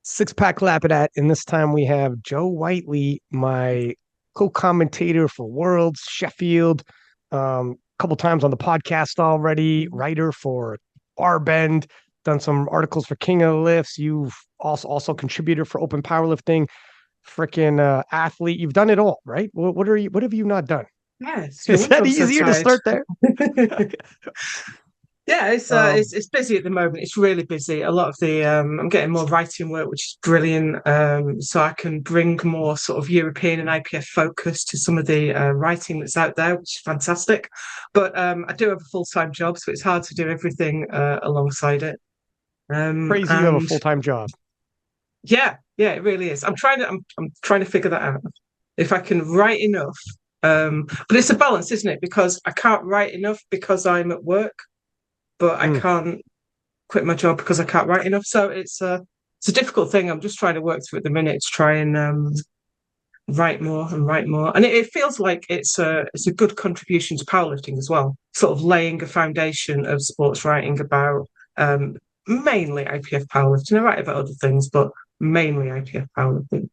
Six pack Lapadat, and this time we have Joe Whiteley, my co-commentator for Worlds, Sheffield, a couple times on the podcast already, writer for Barbend, done some articles for King of the Lifts. You've also contributor for Open Powerlifting, freaking athlete. You've done it all, right? What have you not done? Yes, no Is wonder that I'm so easier to tired. start there? Yeah, it's Um, busy at the moment. It's really busy. A lot of the I'm getting more writing work, which is brilliant. So I can bring more sort of European and IPF focus to some of the writing that's out there, which is fantastic. But I do have a full-time job, so it's hard to do everything alongside it. Crazy you have a And full-time job. yeah, it really is. I'm trying to figure that out. If I can write enough. But it's a balance, isn't it? Because I can't write enough because I'm at work, but I Mm. can't quit my job because I can't write enough. So it's a difficult thing. I'm just trying to work through at the minute to try and write more and write more. And it feels like it's a good contribution to powerlifting as well. Sort of laying a foundation of sports writing about um, mainly IPF powerlifting. I write about other things, but mainly IPF powerlifting.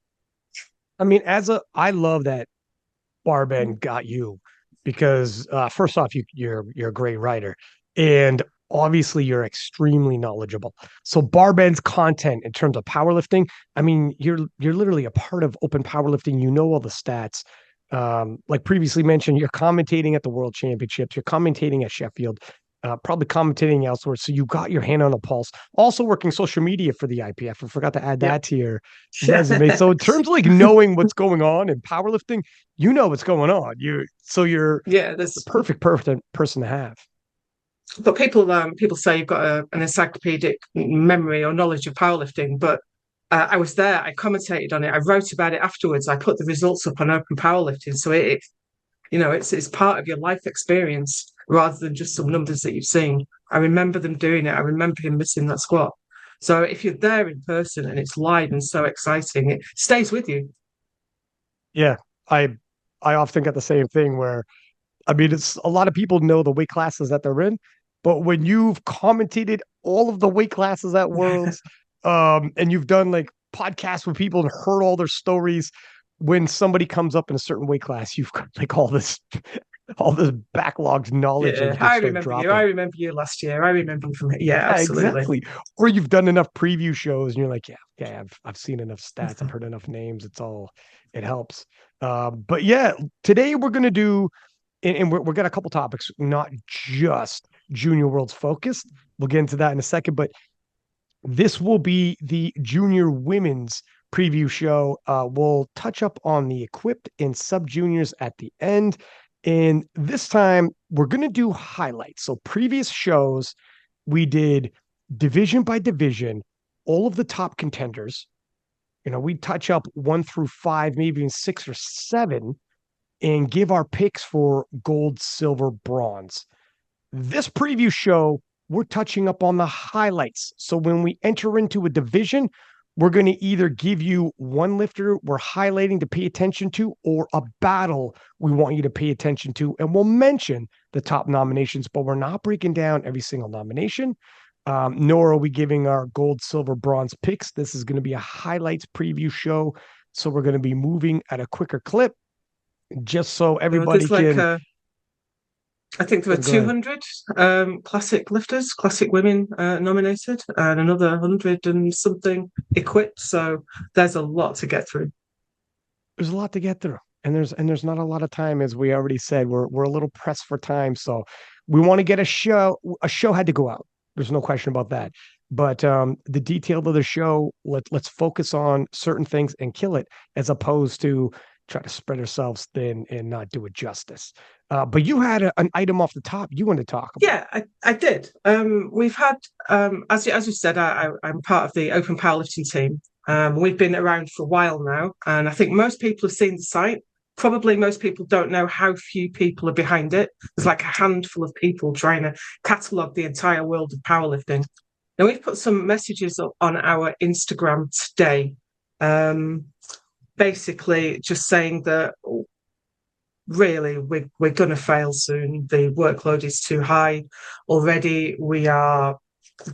I mean, I love that Barben got you because first off, you're a great writer, and obviously you're extremely knowledgeable. So Barben's content in terms of powerlifting, I mean, you're literally a part of open powerlifting. You know all the stats. Like previously mentioned, you're commentating at the World Championships. You're commentating at Sheffield. Probably commentating elsewhere. So you got your hand on the pulse. Also working social media for the IPF. I forgot to add Yeah. that to your resume. So in terms of like knowing what's going on in powerlifting, you know what's going on. You're Yeah, the there's perfect person to have. but people say you've got an encyclopedic memory or knowledge of powerlifting, but I was there. I commentated on it. I wrote about it afterwards. I put the results up on Open Powerlifting, so it's part of your life experience rather than just some numbers that you've seen. I remember them doing it. I remember him missing that squat. So if you're there in person and it's live and so exciting, it stays with you. Yeah, I I often get the same thing where I mean it's a lot of people know the weight classes that they're in, but when you've commentated all of the weight classes at Worlds, and you've done like podcasts with people and heard all their stories, when somebody comes up in a certain weight class, you've got like all this backlogged knowledge that Yeah, you can I start remember you. I dropping. remember you last year. I remember you from it. Yeah, Yeah, absolutely. exactly. Or you've done enough preview shows and you're like, yeah, I've seen enough stats, I've heard enough names. It helps. But yeah, today we're gonna do, and we're got a couple topics, not just Junior Worlds focused. We'll get into that in a second, but this will be the Junior Women's preview show. We'll touch up on the equipped and sub juniors at the end. And this time we're going to do highlights. So previous shows, we did division by division, all of the top contenders. We touch up 1 through 5, maybe even 6 or 7, and give our picks for gold, silver, bronze. This preview show, we're touching up on the highlights. So when we enter into a division, we're going to either give you one lifter we're highlighting to pay attention to or a battle we want you to pay attention to. And we'll mention the top nominations, but we're not breaking down every single nomination, nor are we giving our gold, silver, bronze picks. This is going to be a highlights preview show. So we're going to be moving at a quicker clip just so everybody There's like can I think there were go ahead. 200 classic lifters, classic women nominated, and another 100 and something equipped. So there's a lot to get through. There's a lot to get through. And there's not a lot of time, as we already said. We're a little pressed for time. So we want to get a show. A show had to go out. There's no question about that. But the detail of the show, let's focus on certain things and kill it, as opposed to try to spread ourselves thin and not do it justice. But you had an item off the top you want to talk about. Yeah, I did. We've had, as you said, I'm part of the Open Powerlifting team. We've been around for a while now, and I think most people have seen the site. Probably most people don't know how few people are behind it. There's like a handful of people trying to catalogue the entire world of powerlifting. Now, we've put some messages up on our Instagram today, um, basically just saying that really we're going to fail soon. The workload is too high already. We are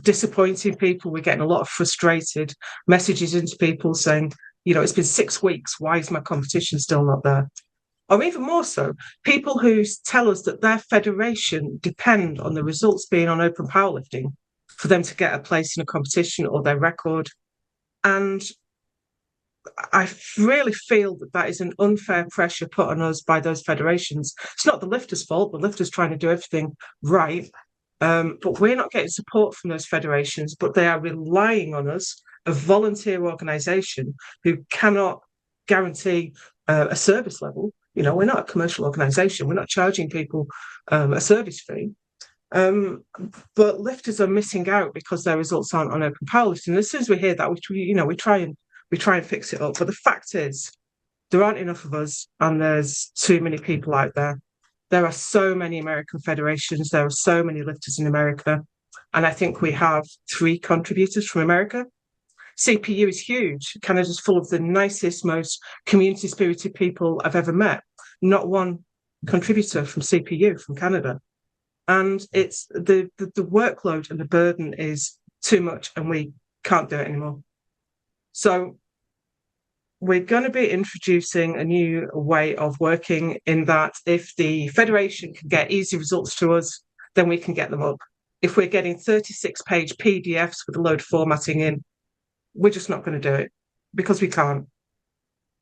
disappointing people. We're getting a lot of frustrated messages into people saying, it's been 6 weeks. Why is my competition still not there? Or even more so, people who tell us that their federation depend on the results being on open powerlifting for them to get a place in a competition or their record. And I really feel that is an unfair pressure put on us by those federations. It's not the lifters' fault. The lifters trying to do everything right. But we're not getting support from those federations, but they are relying on us, a volunteer organisation who cannot guarantee a service level. We're not a commercial organisation. We're not charging people a service fee. But lifters are missing out because their results aren't on open powerlifting. And as soon as we hear that, we try and fix it up. But the fact is, there aren't enough of us, and there's too many people out there. There are so many American federations. There are so many lifters in America. And I think we have 3 contributors from America. CPU is huge. Canada's full of the nicest, most community-spirited people I've ever met. Not one contributor from CPU from Canada. And it's the workload and the burden is too much, and we can't do it anymore. So we're going to be introducing a new way of working, in that if the federation can get easy results to us, then we can get them up. If we're getting 36-page PDFs with a load of formatting in, we're just not going to do it because we can't.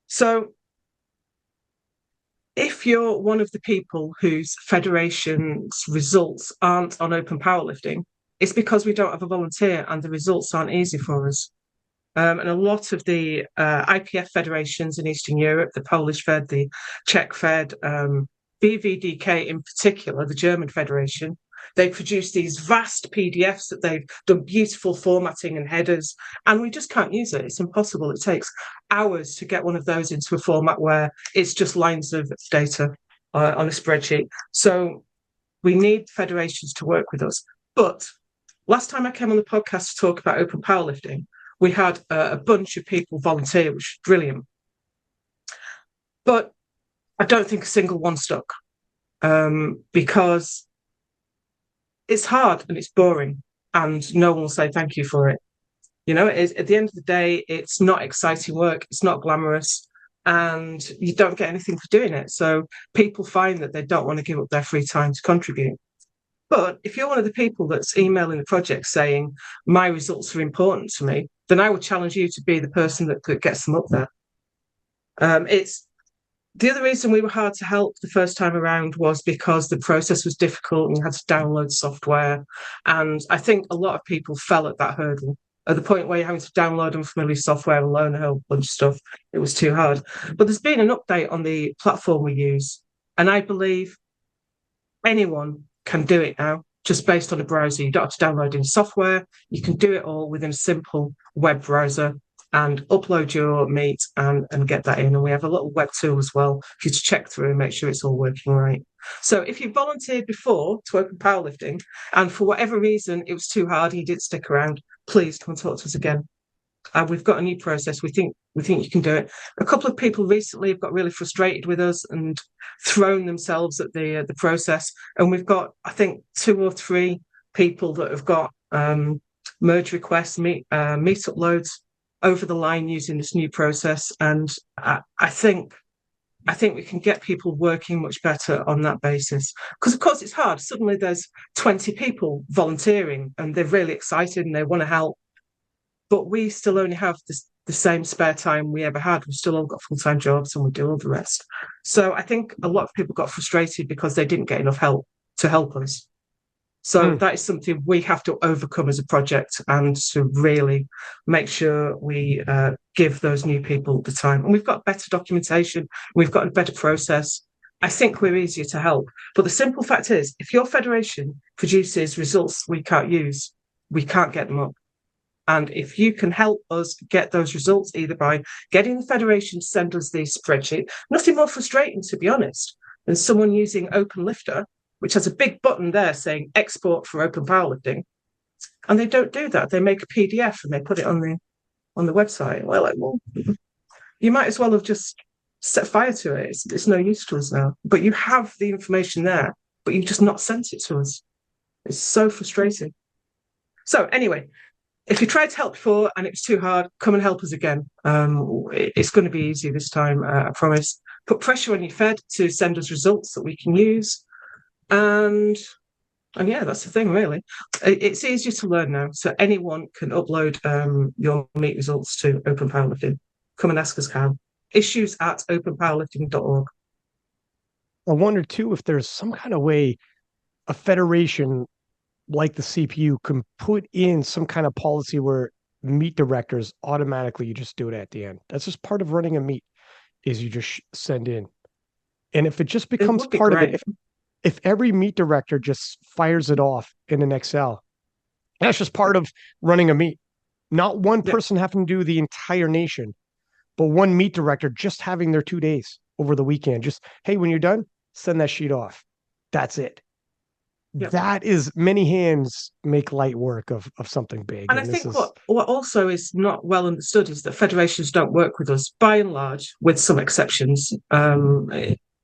So if you're one of the people whose federation's results aren't on open powerlifting, it's because we don't have a volunteer and the results aren't easy for us. And a lot of the IPF federations in Eastern Europe, the Polish Fed, the Czech Fed, BVDK in particular, the German Federation, they produce these vast PDFs that they've done beautiful formatting and headers, and we just can't use it. It's impossible. It takes hours to get one of those into a format where it's just lines of data on a spreadsheet. So we need federations to work with us. But last time I came on the podcast to talk about open powerlifting, we had a bunch of people volunteer, which was brilliant. But I don't think a single one stuck, because it's hard and it's boring and no one will say thank you for it. At the end of the day, it's not exciting work, it's not glamorous, and you don't get anything for doing it. So people find that they don't want to give up their free time to contribute. But if you're one of the people that's emailing the project saying, my results are important to me, then I would challenge you to be the person that gets them up there. It's the other reason we were hard to help the first time around was because the process was difficult and you had to download software. And I think a lot of people fell at that hurdle. At the point where you're having to download unfamiliar software and learn a whole bunch of stuff, it was too hard. But there's been an update on the platform we use, and I believe anyone can do it now, just based on a browser. You don't have to download any software. You can do it all within a simple web browser and upload your meet and get that in. And we have a little web tool as well for you to check through and make sure it's all working right. So if you volunteered before to open powerlifting and for whatever reason it was too hard and you didn't stick around, please come and talk to us again. We've got a new process. We think you can do it. A couple of people recently have got really frustrated with us and thrown themselves at the process. And we've got, I think, 2 or 3 people that have got merge requests, meet uploads over the line using this new process. And I think we can get people working much better on that basis. Because, of course, it's hard. Suddenly there's 20 people volunteering and they're really excited and they want to help. But we still only have the same spare time we ever had. We've still all got full-time jobs and we do all the rest. So I think a lot of people got frustrated because they didn't get enough help to help us. So that is something we have to overcome as a project and to really make sure we give those new people the time. And we've got better documentation. We've got a better process. I think we're easier to help. But the simple fact is, if your federation produces results we can't use, we can't get them up. And if you can help us get those results, either by getting the federation to send us the spreadsheet, nothing more frustrating, to be honest, than someone using OpenLifter, which has a big button there saying export for open powerlifting. And they don't do that. They make a PDF and they put it on the website. Well, you might as well have just set fire to it. It's no use to us now. But you have the information there, but you've just not sent it to us. It's so frustrating. So anyway, if you tried to help before and it was too hard, come and help us again. It's going to be easy this time, I promise. Put pressure on your Fed to send us results that we can use. And yeah, that's the thing, really. It's easier to learn now. So anyone can upload your meet results to Open Powerlifting. Come and ask us how. Issues at openpowerlifting.org. I wonder too if there's some kind of way a federation like the CPU can put in some kind of policy where meet directors automatically you just do it at the end. That's just part of running a meet is you just send in. And if it just It becomes would be part of it, great. if every meet director just fires it off in an Excel, that's just part of running a meet. Not one Yeah. person having to do the entire nation, but one meet director just having their 2 days over the weekend. Just, hey, when you're done, send that sheet off. That's it. Yeah. That is many hands make light work of something big. And I And this think is what also is not well understood is that federations don't work with us by and large, with some exceptions.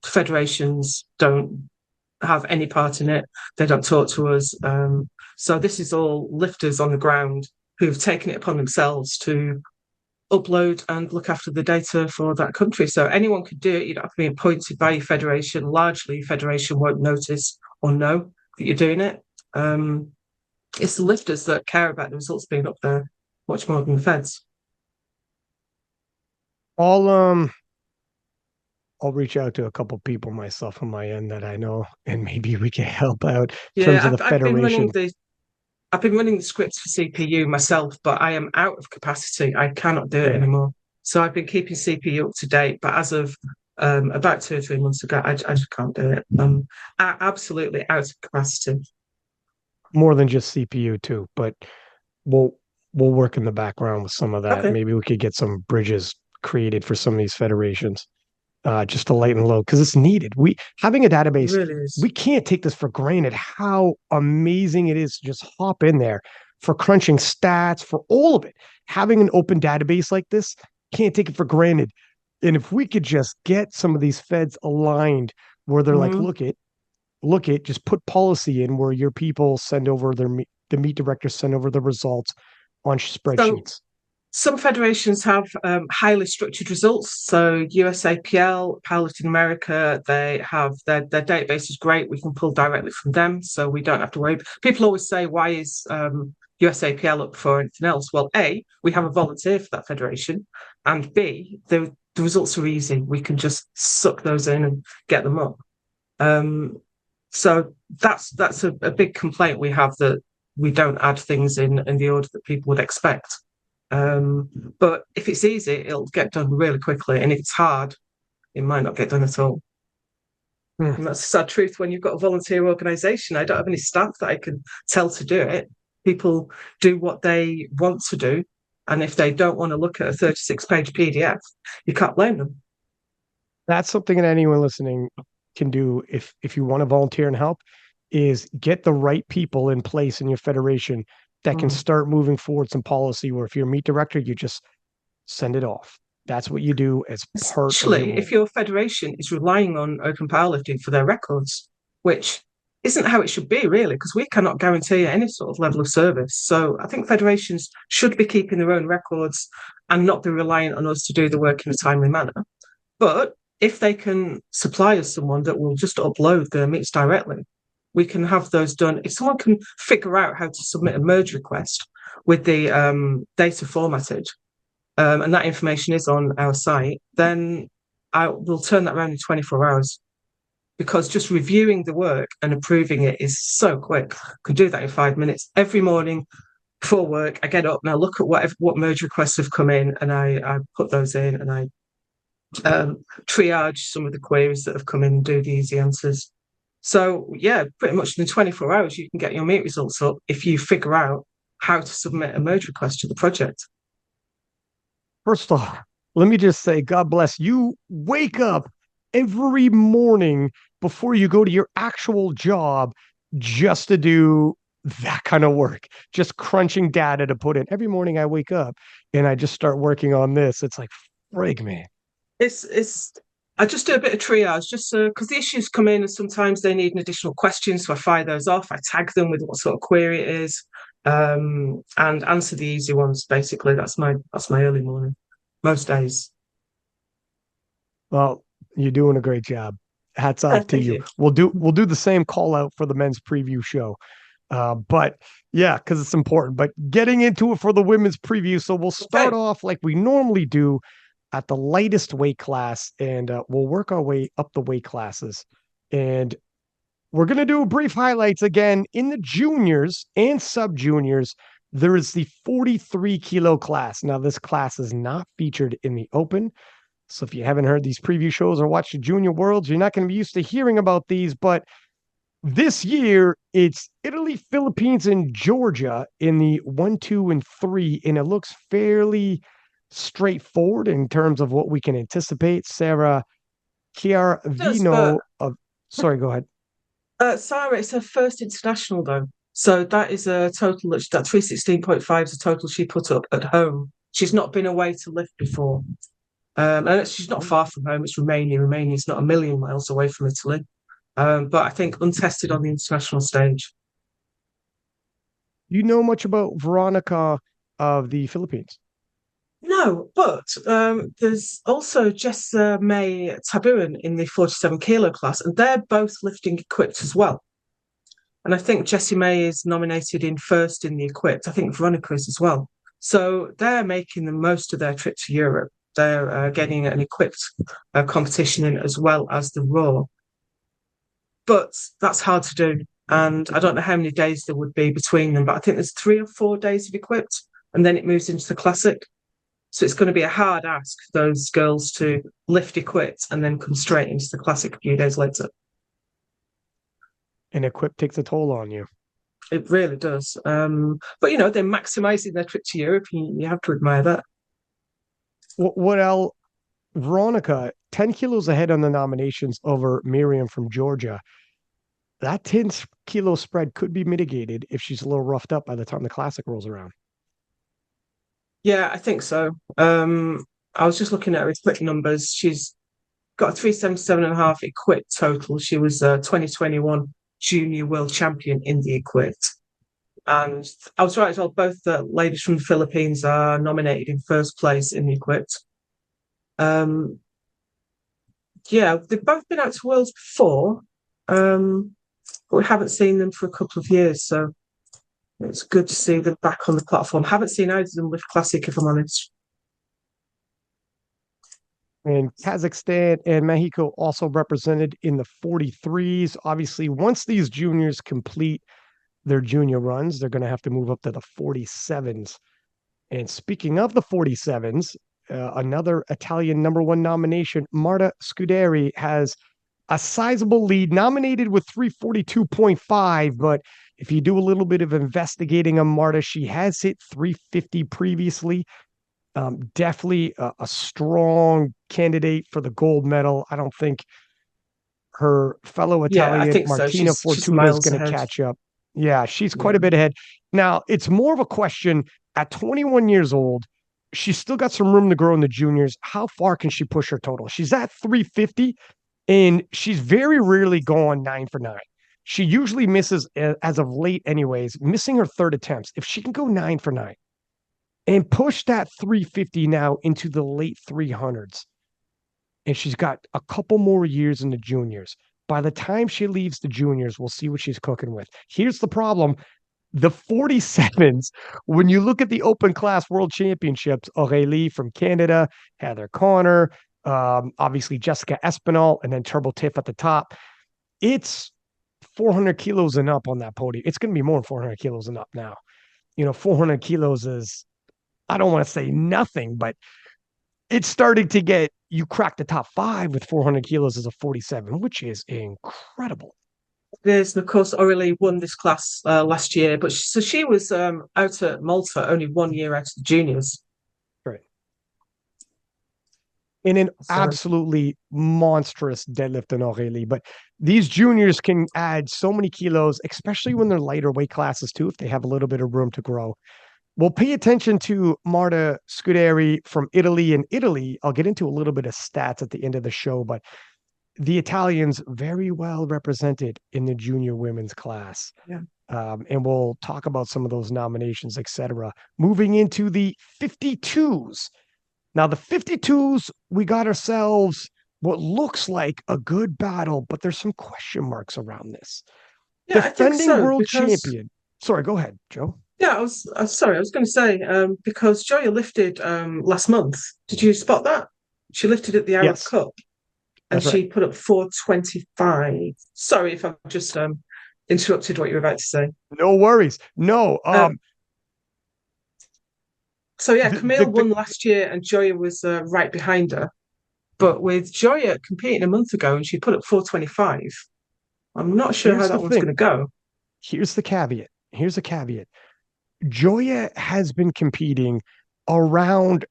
Federations don't have any part in it. They don't talk to us. So this is all lifters on the ground who've taken it upon themselves to upload and look after the data for that country. So anyone could do it. You don't have to be appointed by your federation. Largely, federation won't notice or know that you're doing it. It's the lifters that care about the results being up there much more than the feds. all I'll reach out to a couple people myself on my end that I know, and maybe we can help out in terms Yeah, of the federation. I've been running the scripts for CPU myself, but I am out of capacity. I cannot do it Yeah, anymore. So I've been keeping CPU up to date, but as of about 2 or 3 months ago, I just can't do it. Absolutely out of capacity. more than just CPU too, but we'll we'll work in the background with some of that. Okay, Maybe we could get some bridges created for some of these federations, just to lighten the load because it's needed. We having a it database, really is. we can't take this for granted. How amazing it is to just hop in there for crunching stats for all of it. Having an open database like this, can't take it for granted. And if we could just get some of these feds aligned where they're like, Mhm. look at, just put policy in where your people send over the meet directors send over the results on So spreadsheets. some federations have highly structured results. So USAPL, Powerlifting America, they have their database is great. We can pull directly from them, so we don't have to worry. People always say, "Why is USAPL up for anything else?" Well, A, we have a volunteer for that federation, and B, the results are easy. We can just suck those in and get them up. Um, so that's a big complaint we have, that we don't add things in the order that people would expect. But if it's easy, it'll get done really quickly. And if it's hard, it might not get done at all. Hmm. And that's the sad truth when you've got a volunteer organisation. I don't have any staff that I can tell to do it. People do what they want to do. And if they don't want to look at a 36-page PDF, you can't blame them. That's something that anyone listening can do if you want to volunteer and help is get the right people in place in your federation that can Mm. start moving forward some policy where if you're a meet director, you just send it off. That's what you do as part of your Especially if role. your federation is relying on open powerlifting for their records, which isn't how it should be, really, because we cannot guarantee any sort of level of service. So I think federations should be keeping their own records and not be reliant on us to do the work in a timely manner. But if they can supply us someone that will just upload the meets directly, we can have those done. If someone can figure out how to submit a merge request with the data formatted, and that information is on our site, then I will turn that around in 24 hours, because just reviewing the work and approving it is so quick. I could do that in 5 minutes. Every morning before work, I get up and I look at what merge requests have come in, and I put those in, and I triage some of the queries that have come in and do the easy answers. So yeah, pretty much in 24 hours, you can get your meet results up if you figure out how to submit a merge request to the project. First off, let me just say, God bless you. Wake up every morning before you go to your actual job just to do that kind of work, just crunching data to put in. Every morning I wake up and I just start working on this. It's like, frig, man. It's I just do a bit of triage, just because the issues come in and sometimes they need an additional question, so I fire those off. I tag them with what sort of query it is. and answer the easy ones. Basically, that's my early morning most days. Well, you're doing a great job. Hats off to Thank you. you. We'll do the same call out for the men's preview show. But yeah, because it's important. But getting into it for the women's preview, so we'll start Okay. off like we normally do at the lightest weight class, and we'll work our way up the weight classes. And we're going to do brief highlights again in the juniors and sub juniors. There is the 43 kilo class. Now, this class is not featured in the open. So if you haven't heard these preview shows or watched the Junior Worlds, you're not going to be used to hearing about these. But this year, it's Italy, Philippines, and Georgia in the 1, 2, and 3. And it looks fairly straightforward in terms of what we can anticipate. Sarah It does, but Chiaravino of, sorry, go ahead. Sarah, it's her first international though. So that is a total that 316.5 is a total she put up at home. She's not been away to lift before. And she's not far from home. It's Romania. Romania's not a million miles away from Italy. But I think untested on the international stage. You know much about Veronica of the Philippines? No, but there's also Jessa May Tabuin in the 47 kilo class, and they're both lifting equipped as well. And I think Jessie May is nominated in first in the equipped. I think Veronica is as well. So they're making the most of their trip to Europe. They're getting an equipped competition in as well as the raw. But that's hard to do. And I don't know how many days there would be between them, but I think there's 3 or 4 days of equipped, and then it moves into the classic. So it's going to be a hard ask for those girls to lift equipped and then come straight into the classic a few days later. And Equip takes a toll on you. It really does. But they're maximising their trip to Europe. You have to admire that. What else? Veronica, 10 kilos ahead on the nominations over Miriam from Georgia. That 10-kilo spread could be mitigated if she's a little roughed up by the time the classic rolls around. Yeah, I think so. I was just looking at her equipped numbers. She's got a 377.5 equipped total. She was a 2021 junior world champion in the equipped. And I was right as well, both the ladies from the Philippines are nominated in first place in the equipped. Um, yeah, they've both been out to Worlds before, but we haven't seen them for a couple of years. So it's good to see them back on the platform. Haven't seen either of them lift classic, if I'm honest. And Kazakhstan and Mexico also represented in the 43s. Obviously, once these juniors complete their junior runs, they're going to have to move up to the 47s. And speaking of the 47s, another Italian number one nomination, Marta Scuderi, has a sizable lead, nominated with 342.5. But if you do a little bit of investigating on Marta, she has hit 350 previously. Definitely a strong candidate for the gold medal. I don't think her fellow Yeah, I Italian think so. Martina She's Fortuna is miles going to ahead. catch up. Yeah, she's Yeah. quite a bit ahead. Now, it's more of a question at 21 years old. She's still got some room to grow in the juniors. How far can she push her total? She's at 350, and she's very rarely gone 9 for 9. She usually misses, as of late, anyways, missing her third attempts. If she can go 9 for 9 and push that 350 now into the late 300s, and she's got a couple more years in the juniors. By the time she leaves the juniors, we'll see what she's cooking with. Here's the problem. The 47s, when you look at the open class world championships, Aurélie from Canada, Heather Connor, obviously Jessica Espinal, and then Turbo Tiff at the top, it's 400 kilos and up on that podium. It's going to be more than 400 kilos and up now. 400 kilos is, I don't want to say nothing, but it's starting to get, you crack the top 5 with 400 kilos as a 47, which is incredible. There's, of course, Aurelie won this class last year, but she was out at Malta only 1 year out of the juniors. Right. And an So absolutely monstrous deadlift in Aurélie. But these juniors can add so many kilos, especially when they're lighter weight classes too, if they have a little bit of room to grow. We'll pay attention to Marta Scuderi from Italy. In Italy, I'll get into a little bit of stats at the end of the show, but the Italians very well represented in the junior women's class. yeah. And we'll talk about some of those nominations, etc. Moving into the 52s. Now, the 52s, we got ourselves what looks like a good battle, but there's some question marks around this. Yeah, I think Defending so world because champion. Sorry, go ahead, Joe. yeah, sorry, I was going to say because Joya lifted last month. Did you spot that? She lifted at the Arab Yes, Cup and that's right. she put up 425. Sorry if I've just interrupted what you were about to say. No worries. No, Um, so yeah, the Camille won last year and Joya was right behind her. But with Joya competing a month ago and she put up 425, I'm not sure how here's the that one's thing. going to go. Here's the caveat. Here's a caveat. Joya has been competing around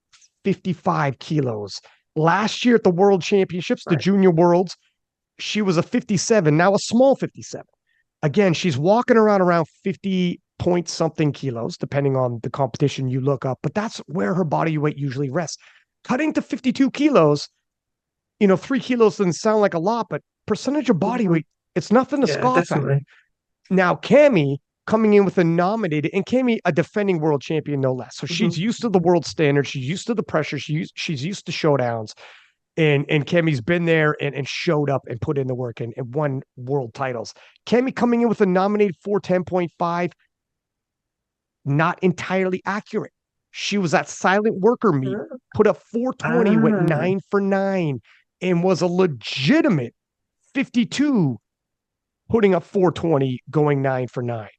55 kilos. Last year at the World Championships, the Right. Junior Worlds, she was a 57, now a small 57. Again, she's walking around 50 point something kilos, depending on the competition you look up, but that's where her body weight usually rests. Cutting to 52 kilos, 3 kilos doesn't sound like a lot, but percentage of body Mhm. weight, it's nothing to Yeah, scoff at. definitely. Now, Cammy coming in with a nominated, and Cammy, a defending world champion, no less. So she's Hmm. used to the world standard. She's used to the pressure. She's used to showdowns. And Cammy's been there and showed up and put in the work and won world titles. Cammy coming in with a nominated 410.5, not entirely accurate. She was at silent worker meet, put up 420, went Ah, 9 for 9, and was a legitimate 52, putting up 420, going 9 for 9.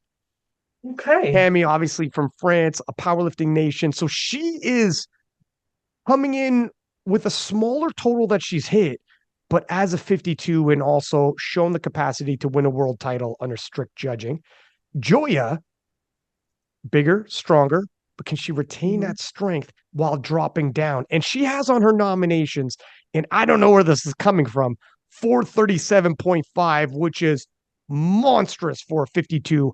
okay. Cammy, obviously from France, a powerlifting nation. So she is coming in with a smaller total that she's hit, but as a 52 and also shown the capacity to win a world title under strict judging. Joya, bigger, stronger, but can she retain Mhm. that strength while dropping down? And she has on her nominations, and I don't know where this is coming from, 437.5, which is monstrous for a 52.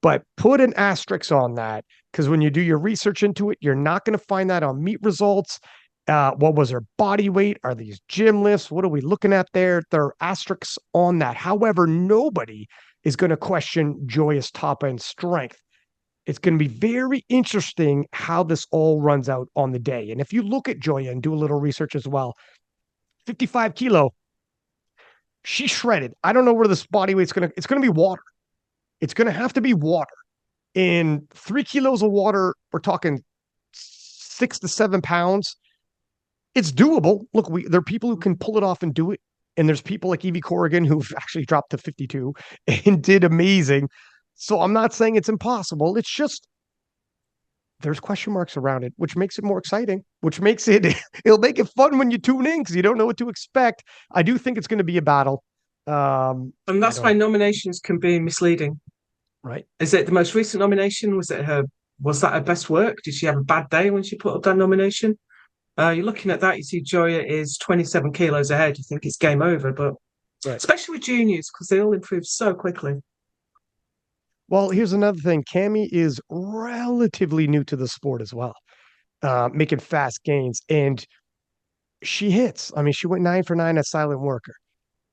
But put an asterisk on that because when you do your research into it, you're not going to find that on meet results. What was her body weight? Are these gym lifts? What are we looking at there? There are asterisks on that. However, nobody is going to question Joya's top end strength. It's going to be very interesting how this all runs out on the day. And if you look at Joya and do a little research as well, 55 kilo, she's shredded. I don't know where this body weight's going to, it's going to be water. It's going to have to be water. In 3 kilos of water, we're talking 6 to 7 pounds. It's doable. Look, there are people who can pull it off and do it. And there's people like Evie Corrigan who've actually dropped to 52 and did amazing. So I'm not saying it's impossible. It's just there's question marks around it, which makes it more exciting, which makes it, it'll make it fun when you tune in because you don't know what to expect. I do think it's going to be a battle. And I that's don't why know. nominations can be misleading. Right. Is it the most recent nomination? Was that her best work? Did she have a bad day when she put up that nomination? You're looking at that, you see Joya is 27 kilos ahead. You think it's game over, but Right. especially with juniors, because they all improve so quickly. Well, here's another thing. Cammy is relatively new to the sport as well, making fast gains, and she hits. I mean, she went 9 for 9 at silent worker.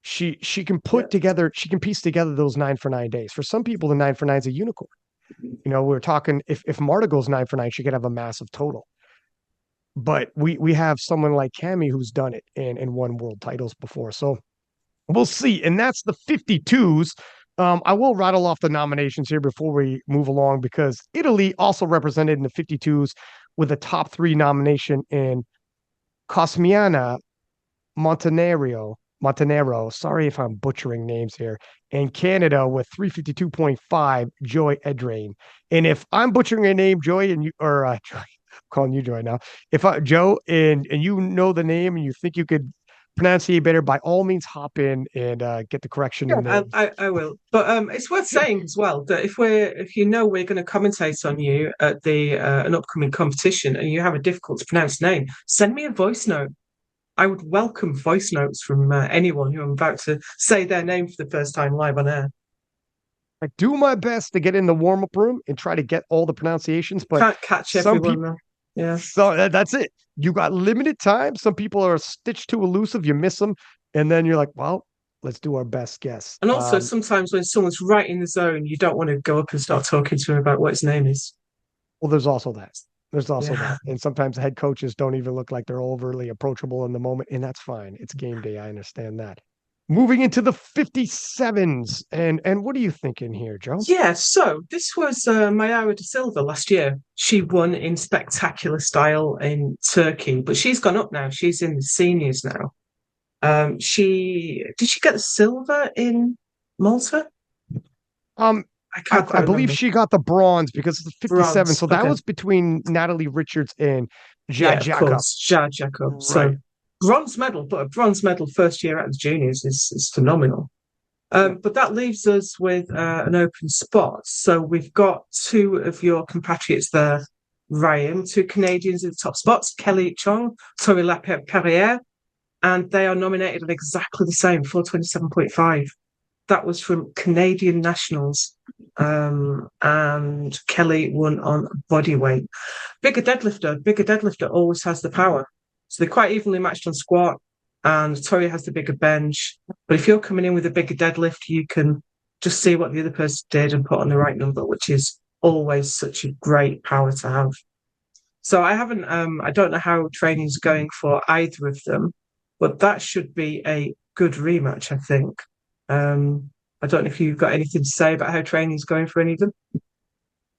She can Yeah. she can piece together those 9 for 9 days. For some people, the 9 for 9 is a unicorn. We're talking if Marta goes 9 for 9, she could have a massive total. But we have someone like Cammy who's done it and won world titles before. So we'll see. And that's the 52s. I will rattle off the nominations here before we move along because Italy also represented in the 52s with a top three nomination in Cosmiana Montenegro. Sorry if I'm butchering names here. And Canada with 352.5, Joy Edrain. And if I'm butchering a name, Joy, and you, or Joy, I'm calling you Joy now. If Joe, and you know the name and you think you could pronounce it better, by all means hop in and get the correction Yeah, in there. I will. But it's worth saying as well that if you know we're going to commentate on you at the an upcoming competition and you have a difficult to pronounce name, send me a voice note. I would welcome voice notes from anyone who I'm about to say their name for the first time live on air. I do my best to get in the warm up room and try to get all the pronunciations, but Can't catch some everyone people, though. Yeah. so that's it. You got limited time. Some people are stitched too elusive. You miss them, and then you're like, well. Let's do our best guess. And also, sometimes when someone's right in the zone, you don't want to go up and start talking to him about what his name is. Well, there's also that. There's also Yeah. that. And sometimes head coaches don't even look like they're overly approachable in the moment, and that's fine. It's game day. I understand that. Moving into the 57s. And what are you thinking here, Joe? Yeah, so this was Mayara de Silva last year. She won in spectacular style in Turkey, but she's gone up now. She's in the seniors now. She did she get the silver in Malta? Um, I I, can't quite I believe remember. she got the bronze because it's 57. Bronze. So that Okay. was between Natalie Richards and Ja Yeah, of Jacob. course. Jad Jacob. Right. So bronze medal, but a bronze medal first year at the juniors is phenomenal. But that leaves us with an open spot. So we've got two of your compatriots there, Ryan, two Canadians in the top spots, Kelly Chong, Tori Lapadat, and they are nominated at exactly the same, 427.5. That was from Canadian nationals. And Kelly won on body weight. Bigger deadlifter always has the power. So they're quite evenly matched on squat. And Tori has the bigger bench. But if you're coming in with a bigger deadlift, you can just see what the other person did and put on the right number, which is always such a great power to have. So I don't know how training's going for either of them, but that should be a good rematch, I think. I don't know if you've got anything to say about how training's going for any of them.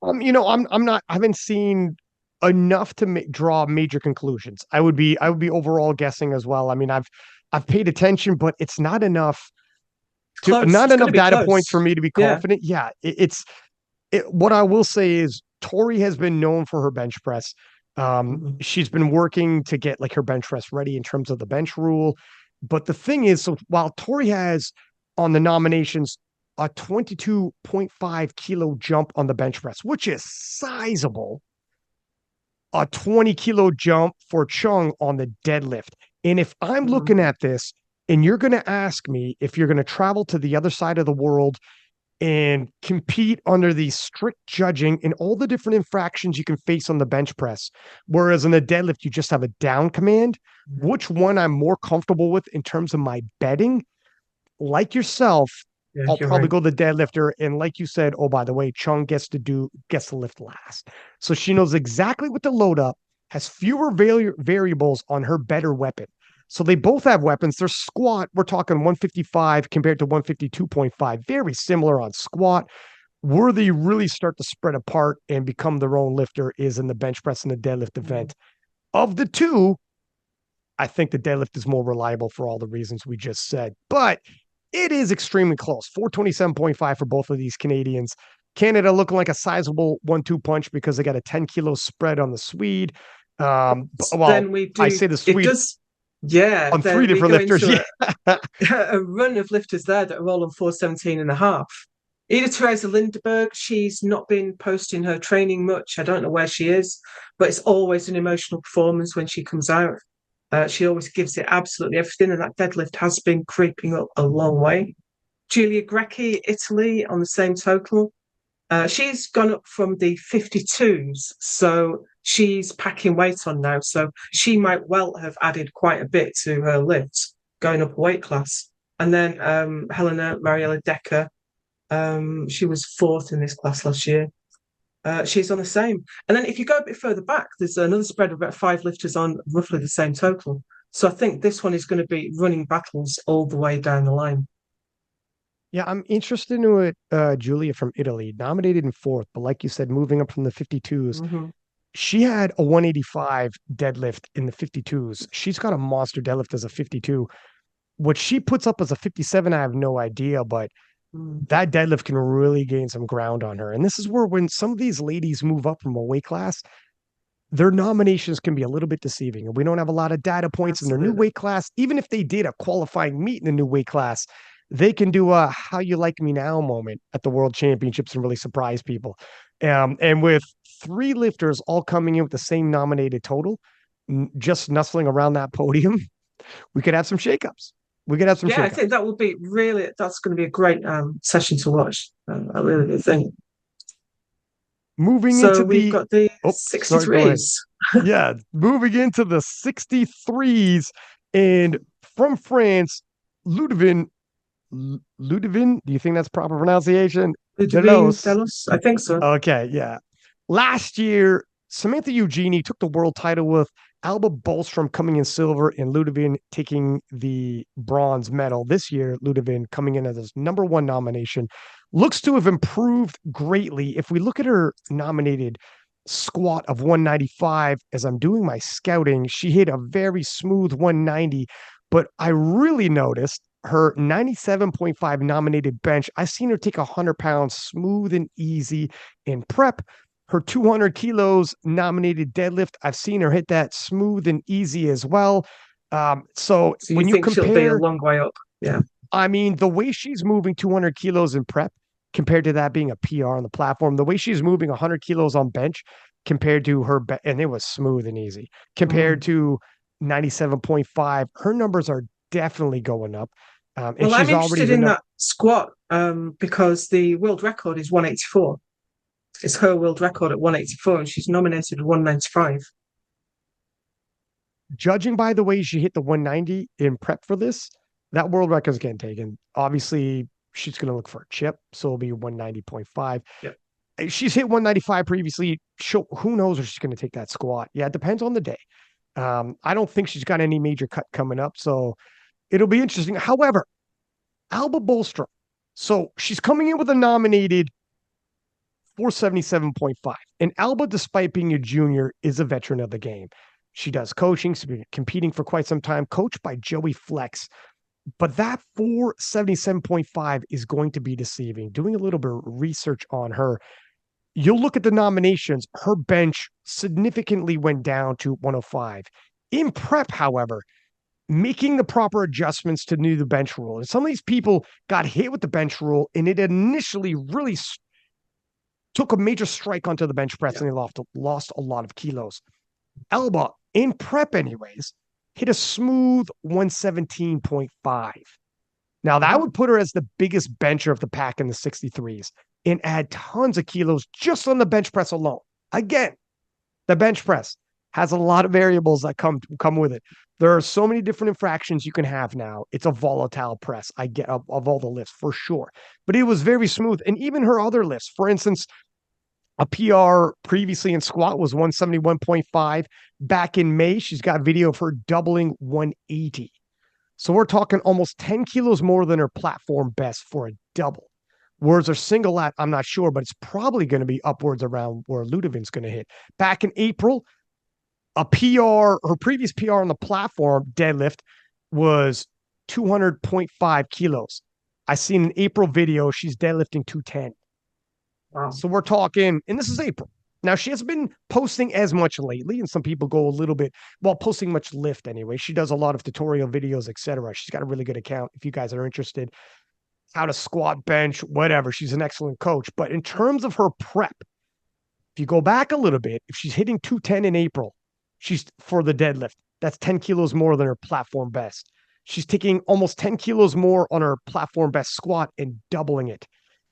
I'm not. I haven't seen enough to draw major conclusions. I would be overall guessing as well. I mean, I've paid attention, but it's not enough It's to close. not It's going to enough be data points for close. me to be Yeah. confident. Yeah, what I will say is Tori has been known for her bench press. Mhm. She's been working to get like her bench press ready in terms of the bench rule. But the thing is, so while Tori has on the nominations a 22.5 kilo jump on the bench press, which is sizable, a 20 kilo jump for Chung on the deadlift. And if I'm Mhm. looking at this and you're going to ask me if you're going to travel to the other side of the world and compete under the strict judging and all the different infractions you can face on the bench press. Whereas in the deadlift, you just have a down command. Which one I'm more comfortable with in terms of my betting? Like yourself, Yeah, I'll you're probably right. go the deadlifter. And like you said, oh, by the way, Chung gets to lift last. So she knows exactly what to load up, has fewer variables on her better weapon. So they both have weapons. Their squat, we're talking 155 compared to 152.5, very similar on squat. Where they really start to spread apart and become their own lifter is in the bench press and the deadlift Mhm. event. Of the two, I think the deadlift is more reliable for all the reasons we just said. But it is extremely close. 427.5 for both of these Canadians. Canada looking like a sizable 1-2 punch because they got a 10 kilo spread on the Swede. Well, Then we I do, say the it Swede does, yeah, on three then we different go lifters. into Yeah. a run of lifters there that are all on 417 and a half. Ida Teresa Lindeberg, she's not been posting her training much. I don't know where she is, but it's always an emotional performance when she comes out. She always gives it absolutely everything, and that deadlift has been creeping up a long way. Julia Grecki, Italy, on the same total. She's gone up from the 52s, so she's packing weight on now. So she might well have added quite a bit to her lifts, going up a weight class. And then Helena Mariella Decker, she was fourth in this class last year. She's on the same. And then if you go a bit further back, there's another spread of about five lifters on roughly the same total. So I think this one is going to be running battles all the way down the line. Yeah, I'm interested in what Julia from Italy, nominated in fourth, but like you said, moving up from the 52s, Mm-hmm. she had a 185 deadlift in the 52s. She's got a monster deadlift as a 52. What she puts up as a 57, I have no idea, but Mm. that deadlift can really gain some ground on her. And this is where when some of these ladies move up from a weight class, their nominations can be a little bit deceiving. And we don't have a lot of data points in their new Absolutely. weight class. Even if they did a qualifying meet in the new weight class, they can do a how you like me now moment at the world championships and really surprise people. And with three lifters all coming in with the same nominated total, just nestling around that podium, we could have some shakeups. We could have some Yeah, I shakeups. think that would be really, that's going to be a great session to watch. I really do think. Moving So into we've the got the oh, sorry, go ahead. 63s. Yeah, moving into the 63s and from France, Ludovin. Ludovin. Do you think that's proper pronunciation? Ludwig Delos. Delos, I think so. Okay, yeah. Last year, Samantha Eugenie took the world title with Alba Bolstrom coming in silver and Ludovin taking the bronze medal. This year, Ludovin coming in as his number one nomination. Looks to have improved greatly. If we look at her nominated squat of 195, as I'm doing my scouting, she hit a very smooth 190. But I really noticed her 97.5 nominated bench. I've seen her take 100 pounds smooth and easy in prep. Her 200 kilos nominated deadlift, I've seen her hit that smooth and easy as well. So So you when you think she'll be a compare, long way up? Yeah. I mean, the way she's moving 200 kilos in prep compared to that being a PR on the platform, the way she's moving 100 kilos on bench compared to her, and it was smooth and easy compared Mm. to 97.5, her numbers are definitely going up. And Well, I'm she's already interested the in that squat because the world record is 184. It's her world record at 184, and she's nominated 195. judging by the way she hit the 190 in prep for this, that world record's getting taken. Obviously, she's going to look for a chip, so it'll be 190.5. Yep. She's hit 195 previously. Who knows if she's going to take that squat? Yeah, it depends on the day. I don't think she's got any major cut coming up, so it'll be interesting. However, Alba Bolstrom, so she's coming in with a nominated 477.5. And Alba, despite being a junior, is a veteran of the game. She does coaching. She's been competing for quite some time, coached by Joey Flex. But that 477.5 is going to be deceiving. Doing a little bit of research on her, you'll look at the nominations. Her bench significantly went down to 105. In prep, however, making the proper adjustments to the bench rule. And some of these people got hit with the bench rule, and it initially really took a major strike onto the bench press, and they lost a lot of kilos. Alba, in prep anyways, hit a smooth 117.5. Now, that would put her as the biggest bencher of the pack in the 63s and add tons of kilos just on the bench press alone. Again, the bench press has a lot of variables that come with it. There are so many different infractions you can have now. It's a volatile press. I get of all the lifts for sure, but it was very smooth. And even her other lifts, for instance, a PR previously in squat was 171.5. Back in May, she's got video of her doubling 180. So we're talking almost 10 kilos more than her platform best for a double. Whereas her single lat, I'm not sure, but it's probably going to be upwards around where Ludovin's going to hit. Back in April, a PR, her previous PR on the platform deadlift was 200.5 kilos. I seen an April video, she's deadlifting 210. Wow. So we're talking, and this is April. Now, she hasn't been posting as much lately, and some people go a little bit, well, posting much lift anyway. She does a lot of tutorial videos, etc. She's got a really good account if you guys are interested. How to squat, bench, whatever. She's an excellent coach. But in terms of her prep, if you go back a little bit, if she's hitting 210 in April, she's for the deadlift. That's 10 kilos more than her platform best. She's taking almost 10 kilos more on her platform best squat and doubling it.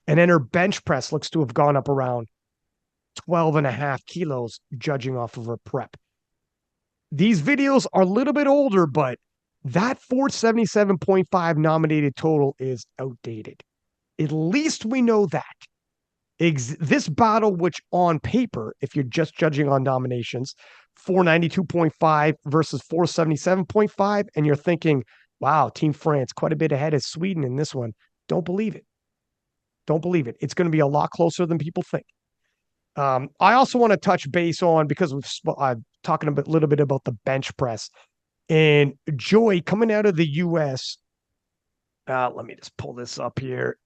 And then her bench press looks to have gone up around 12 and a half kilos, judging off of her prep. These videos are a little bit older, but that 477.5 nominated total is outdated. At least we know that. This battle, which on paper, if you're just judging on nominations, 492.5 versus 477.5, and you're thinking, wow, Team France, quite a bit ahead of Sweden in this one. Don't believe it. Don't believe it. It's going to be a lot closer than people think. I also want to touch base on, because I'm talking a little bit about the bench press, and Joy coming out of the US. Let me just pull this up here.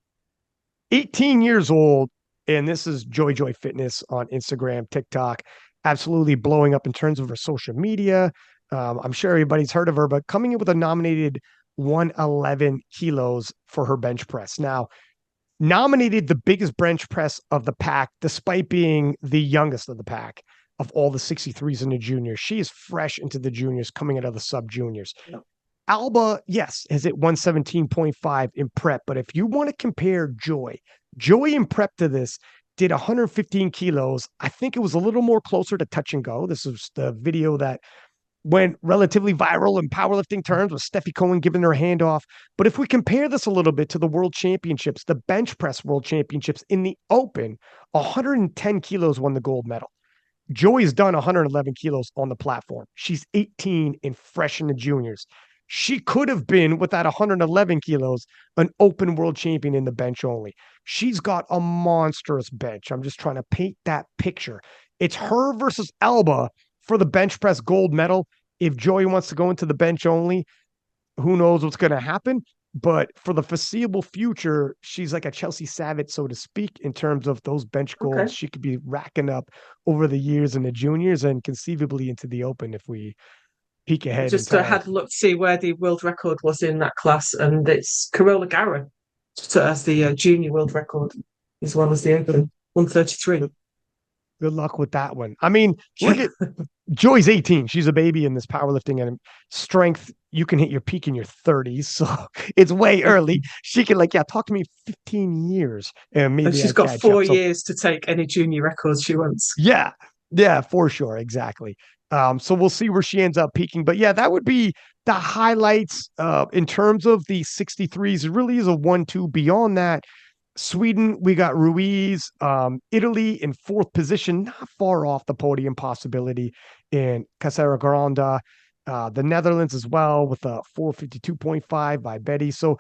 18 years old, and this is Joy Fitness on Instagram, TikTok, absolutely blowing up in terms of her social media. I'm sure everybody's heard of her, but coming in with a nominated 111 kilos for her bench press. Now, nominated the biggest bench press of the pack, despite being the youngest of the pack of all the 63s and the juniors. She is fresh into the juniors, coming out of the sub juniors. Yep. Alba, yes, has hit 117.5 in prep, but if you want to compare Joy in prep to this did 115 kilos. I think it was a little more closer to touch and go. This was the video that went relatively viral in powerlifting terms with Steffi Cohen giving her hand off. But if we compare this a little bit to the world championships, the bench press world championships in the open, 110 kilos won the gold medal. Joey's done 111 kilos on the platform. She's 18 and fresh in the juniors. She could have been, with that 111 kilos, an open world champion in the bench only. She's got a monstrous bench. I'm just trying to paint that picture. It's her versus Alba for the bench press gold medal. If Joey wants to go into the bench only, who knows what's going to happen? But for the foreseeable future, she's like a Chelsea Savage, so to speak, in terms of those bench Okay. golds she could be racking up over the years in the juniors and conceivably into the open if we peek I ahead in just time. had a look to see where the world record was in that class, and it's Carola Gara as the junior world record, as well as the Good, open 133. good, good luck with that one. I mean, look at Joy's 18. She's a baby in this powerlifting and strength. You can hit your peak in your 30s. So it's way early. She can, like, yeah, talk to me 15 years and And maybe she's I got catch up. 4 years to take any junior records she wants. Yeah, yeah, for sure. Exactly. So we'll see where she ends up peaking. But yeah, that would be the highlights in terms of the 63s. It really is a 1-2. Beyond that, Sweden, we got Ruiz, Italy in fourth position, not far off the podium possibility in Casera Granda. The Netherlands as well with a 452.5 by Betty. So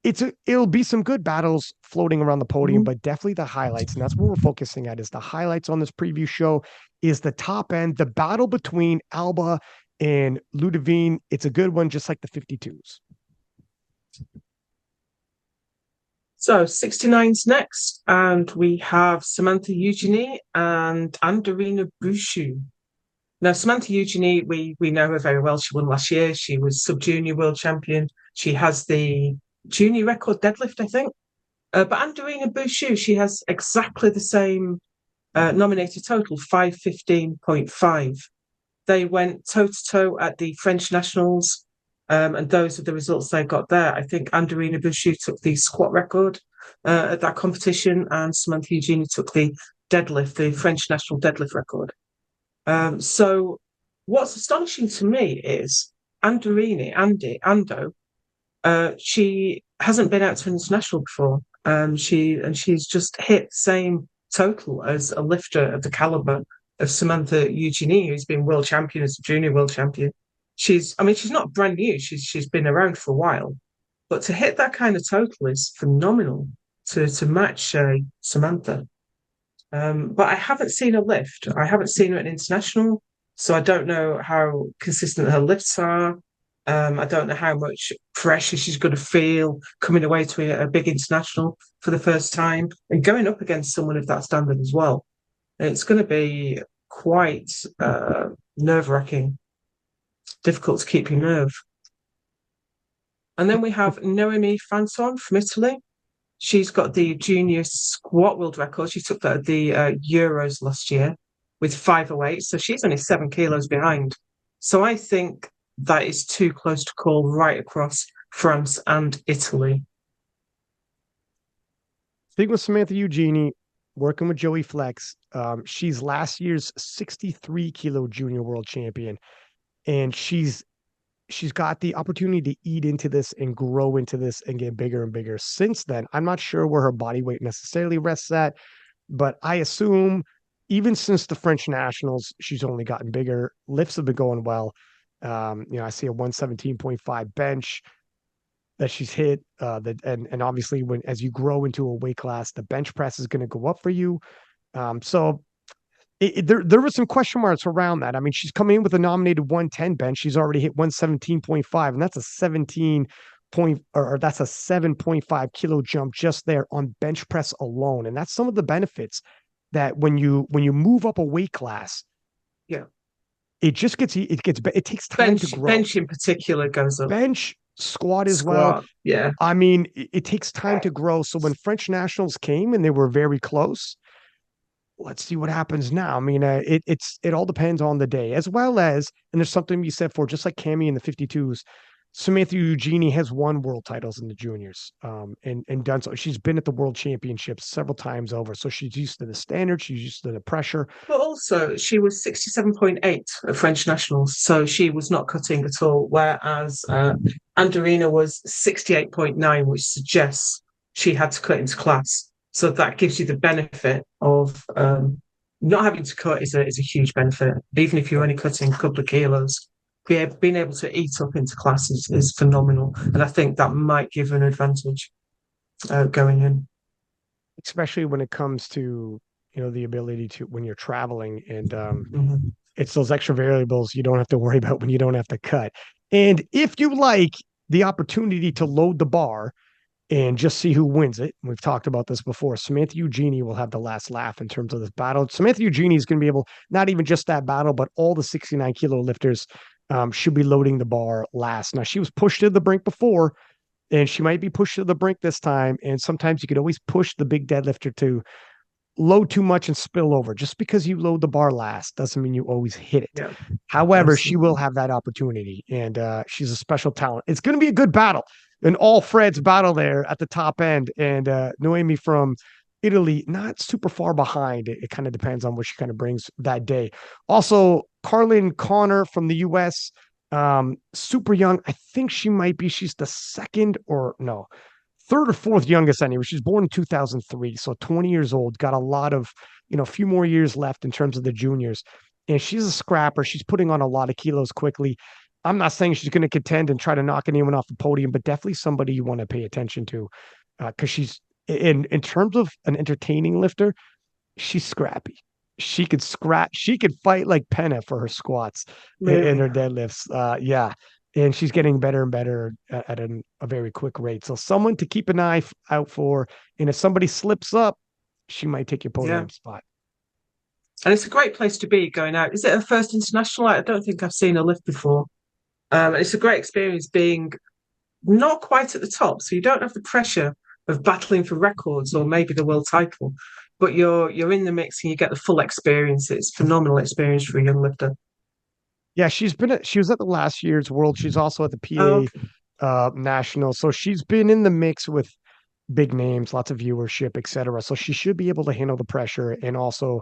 it'll be some good battles floating around the podium, Mhm. but definitely the highlights, and that's what we're focusing at is the highlights on this preview show is the top end, the battle between Alba and Ludovine. It's a good one, just like the 52s. So 69's next, and we have Samantha Eugenie and Anderina Bouchou. Now, Samantha Eugenie, we know her very well. She won last year. She was sub-junior world champion. She has the junior record deadlift, I think. But Anderina Bouchou, she has exactly the same nominated total, 515.5. They went toe to toe at the French Nationals, and those are the results they got there. I think Anderina Bouchou took the squat record at that competition, and Samantha Eugenie took the deadlift, the French national deadlift record. So what's astonishing to me is Ando, she hasn't been out to an international before. She's just hit the same total as a lifter of the caliber of Samantha Eugenie, who's been world champion as a junior world champion. She's not brand new. She's been around for a while, but to hit that kind of total is phenomenal to match Samantha. But I haven't seen her lift. I haven't seen her at an international, so I don't know how consistent her lifts are. I don't know how much pressure she's going to feel coming away to a big international for the first time and going up against someone of that standard as well. It's going to be quite nerve-wracking, difficult to keep your nerve. And then we have Noemi Fanton from Italy. She's got the junior squat world record. She took that at the Euros last year with 508. So she's only 7 kilos behind. So I think that is too close to call right across France and Italy. Speaking with Samantha Eugenie, working with Joey Flex, she's last year's 63 kilo junior world champion, and she's got the opportunity to eat into this and grow into this and get bigger and bigger. Since then, I'm not sure where her body weight necessarily rests at, but I assume even since the French nationals, she's only gotten bigger. Lifts have been going well. I see a 117.5 bench that she's hit. And obviously when as you grow into a weight class, the bench press is going to go up for you. So there were some question marks around that. I mean, she's coming in with a nominated 110 bench. She's already hit 117.5, and that's a 17 point or that's a 7.5 kilo jump just there on bench press alone. And that's some of the benefits that when you move up a weight class, Yeah. it takes time to grow. Bench in particular goes up. Bench, squat as well. Squat. Yeah. I mean, it takes time to grow. So when French nationals came and they were very close, let's see what happens now. I mean, it all depends on the day, as well as, and there's something you said for just like Cammy in the 52s. Samantha Eugenie has won world titles in the juniors, and done so. She's been at the world championships several times over, so she's used to the standard. She's used to the pressure. But also, she was 67.8 at French nationals, so she was not cutting at all. Whereas Andorina was 68.9, which suggests she had to cut into class. So that gives you the benefit of not having to cut is a huge benefit. Even if you're only cutting a couple of kilos, being able to eat up into class is phenomenal. And I think that might give an advantage going in. Especially when it comes to the ability to when you're traveling, and Mhm. it's those extra variables you don't have to worry about when you don't have to cut. And if you like the opportunity to load the bar and just see who wins it, we've talked about this before. Samantha Eugenie will have the last laugh in terms of this battle. Samantha Eugenie is going to be able, not even just that battle, but all the 69 kilo lifters should be loading the bar last. Now, she was pushed to the brink before, and she might be pushed to the brink this time. And sometimes you could always push the big deadlifter to load too much and spill over. Just because you load the bar last doesn't mean you always hit it. Yeah, However, she will absolutely. have that opportunity, and she's a special talent. It's going to be a good battle, an all Fred's battle there at the top end, and Noemi from Italy, not super far behind. It kind of depends on what she kind of brings that day. Also, Carlin Connor from the U.S., super young. I think she's the second or no, third or fourth youngest anyway. She's born in 2003, so 20 years old, got a lot of, a few more years left in terms of the juniors. And she's a scrapper. She's putting on a lot of kilos quickly. I'm not saying she's going to contend and try to knock anyone off the podium, but definitely somebody you want to pay attention to, because she's in terms of an entertaining lifter, she's scrappy. She could scrap. She could fight like Penna for her squats and Really. her deadlifts. Yeah, and she's getting better and better at a very quick rate. So someone to keep an eye out for. And if somebody slips up, she might take your Yeah. podium spot. And it's a great place to be going out. Is it her first international? I don't think I've seen her lift before. It's a great experience being not quite at the top, so you don't have the pressure of battling for records or maybe the world title, but you're in the mix and you get the full experience. It's a phenomenal experience for a young lifter. Yeah, she was at the last year's World. She's also at the Oh, PA okay. National. So she's been in the mix with big names, lots of viewership, etc. So she should be able to handle the pressure. And also,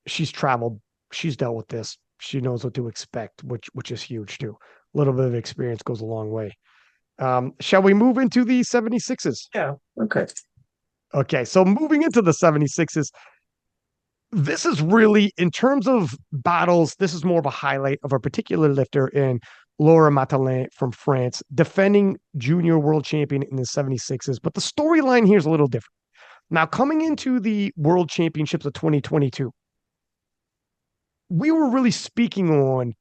she's traveled, she's dealt with this. She knows what to expect, which is huge too. A little bit of experience goes a long way. Shall we move into the 76s? Yeah, okay. Okay, so moving into the 76s, this is really, in terms of battles, this is more of a highlight of a particular lifter in Laura Matalin from France, defending junior world champion in the 76s. But the storyline here is a little different. Now, coming into the world championships of 2022, we were really speaking on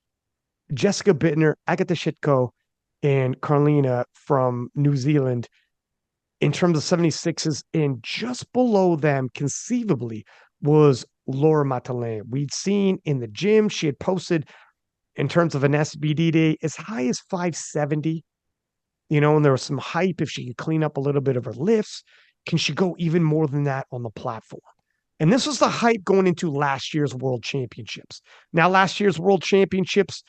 Jessica Bittner, Agatha Shitko, and Carlina from New Zealand in terms of 76s, and just below them, conceivably, was Laura Matalin. We'd seen in the gym, she had posted in terms of an SBD day as high as 570, and there was some hype if she could clean up a little bit of her lifts. Can she go even more than that on the platform? And this was the hype going into last year's World Championships. Now, last year's World Championships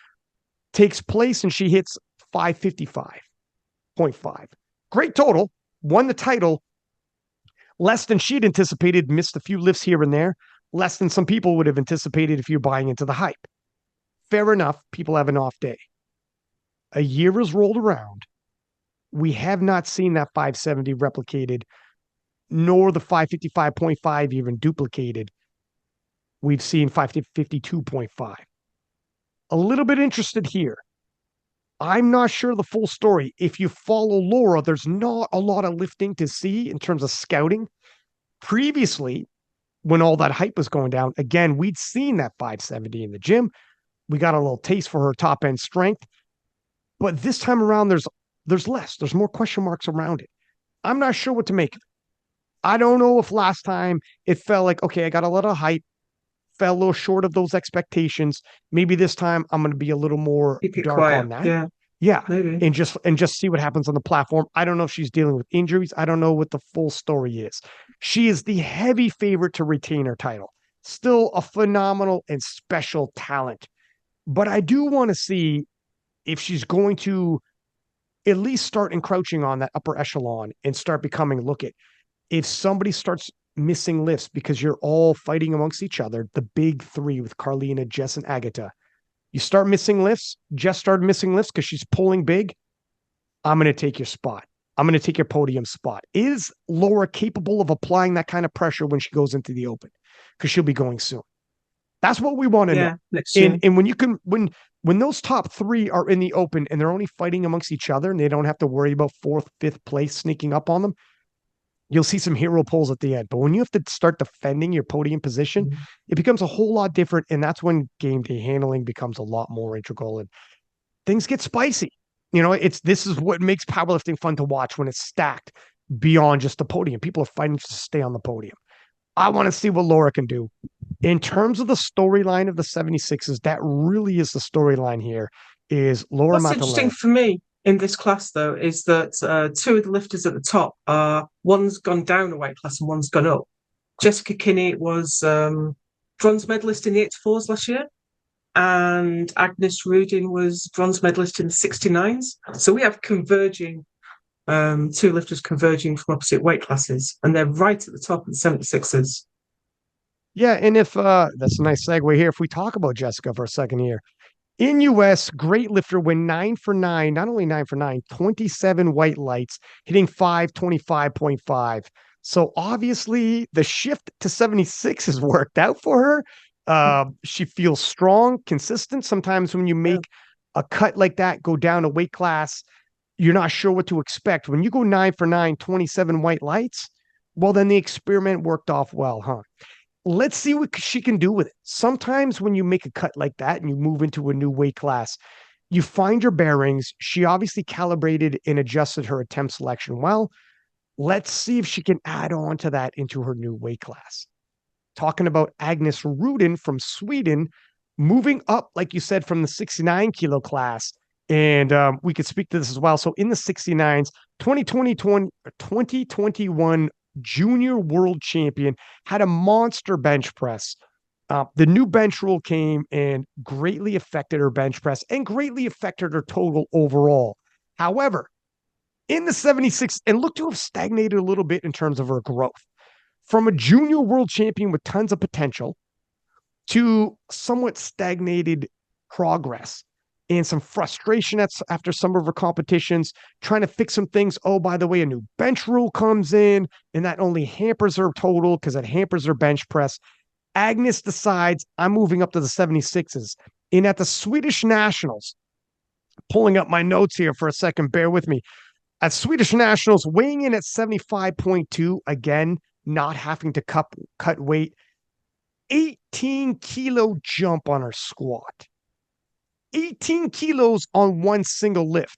takes place and she hits 555.5. Great total, won the title, less than she'd anticipated, missed a few lifts here and there, less than some people would have anticipated if you're buying into the hype. Fair enough, people have an off day. A year has rolled around. We have not seen that 570 replicated, nor the 555.5 even duplicated. We've seen 552.5. A little bit interested here. I'm not sure the full story. If you follow Laura, there's not a lot of lifting to see in terms of scouting. Previously, when all that hype was going down, again, we'd seen that 570 in the gym. We got a little taste for her top end strength. But this time around, there's less. There's more question marks around it. I'm not sure what to make of it. I don't know if last time it felt like, okay, I got a little hype, fell a little short of those expectations. Maybe this time I'm going to be a little more Keep it dark quiet. on that. Yeah, Yeah, maybe. and just see what happens on the platform. I don't know if she's dealing with injuries. I don't know what the full story is. She is the heavy favorite to retain her title. Still a phenomenal and special talent. But I do want to see if she's going to at least start encroaching on that upper echelon and start becoming, look at, if somebody starts missing lifts because you're all fighting amongst each other, the big three with Carlina, Jess, and Agatha, you start missing lifts. Jess started missing lifts because she's pulling big. I'm going to take your spot. I'm going to take your podium spot. Is Laura capable of applying that kind of pressure when she goes into the open? Because she'll be going soon. That's what we want to know. Yeah, next year. And when those top three are in the open and they're only fighting amongst each other and they don't have to worry about fourth, fifth place sneaking up on them, you'll see some hero pulls at the end. But when you have to start defending your podium position, it becomes a whole lot different. And that's when game day handling becomes a lot more integral and things get spicy. This is what makes powerlifting fun to watch when it's stacked beyond just the podium. People are fighting to stay on the podium. I want to see what Laura can do. In terms of the storyline of the 76s, that really is the storyline here, is Laura What's interesting for me in this class, though, is that two of the lifters at the top one's gone down a weight class and one's gone up. Jessica Kinney was bronze medalist in the 84s last year, and Agnes Rudin was bronze medalist in the 69s. So we have converging, two lifters converging from opposite weight classes, and they're right at the top of the 76ers. Yeah, and if that's a nice segue here. If we talk about Jessica for a second here, in US, great lifter went 9 for 9, not only 9 for 9, 27 white lights, hitting 525.5. So obviously the shift to 76 has worked out for her. She feels strong, consistent. Sometimes when you make a cut like that, go down a weight class, you're not sure what to expect. When you go 9 for 9, 27 white lights, well, then the experiment worked off well, huh? Let's see what she can do with it. Sometimes when you make a cut like that and you move into a new weight class, you find your bearings. She obviously calibrated and adjusted her attempt selection well. Let's see if she can add on to that into her new weight class. Talking about Agnes Rudin from Sweden, moving up, like you said, from the 69 kilo class. And we could speak to this as well. So in the 69s, 2021 junior world champion, had a monster bench press. The new bench rule came and greatly affected her bench press and greatly affected her total overall. However, in the 76, and looked to have stagnated a little bit in terms of her growth. From a junior world champion with tons of potential to somewhat stagnated progress and some frustration after some of her competitions, trying to fix some things. Oh, by the way, a new bench rule comes in, and that only hampers her total because it hampers her bench press. Agnes decides, I'm moving up to the 76s. And at the Swedish Nationals, pulling up my notes here for a second, bear with me. At Swedish Nationals, weighing in at 75.2, again, not having to cut weight, 18 kilo jump on her squat. 18 kilos on one single lift.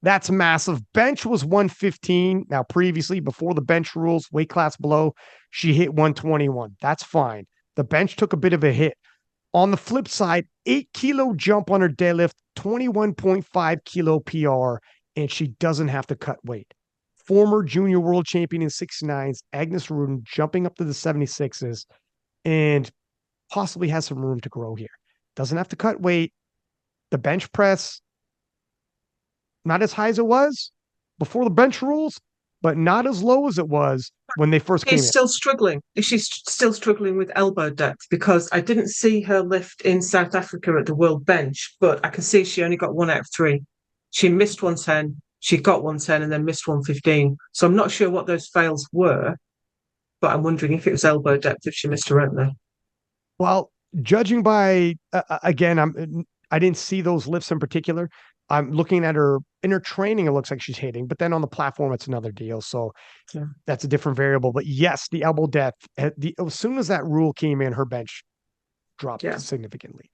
That's massive. Bench was 115. Now, previously, before the bench rules, weight class below, she hit 121. That's fine. The bench took a bit of a hit. On the flip side, 8 kilo jump on her deadlift, 21.5 kilo PR, and she doesn't have to cut weight. Former junior world champion in 69s, Agnes Rudin, jumping up to the 76s, and possibly has some room to grow here. Doesn't have to cut weight. The bench press, not as high as it was before the bench rules, but not as low as it was when they first came in. Still struggling. She's still struggling with elbow depth because I didn't see her lift in South Africa at the World Bench, but I can see she only got 1 out of 3. She missed 110, she got 110 and then missed 115. So I'm not sure what those fails were, but I'm wondering if it was elbow depth if she missed her out there. Well, judging by, again, I didn't see those lifts in particular. I'm looking at her in her training. It looks like she's hitting, but then on the platform, it's another deal. So that's a different variable. But yes, the elbow depth, as soon as that rule came in, her bench dropped significantly.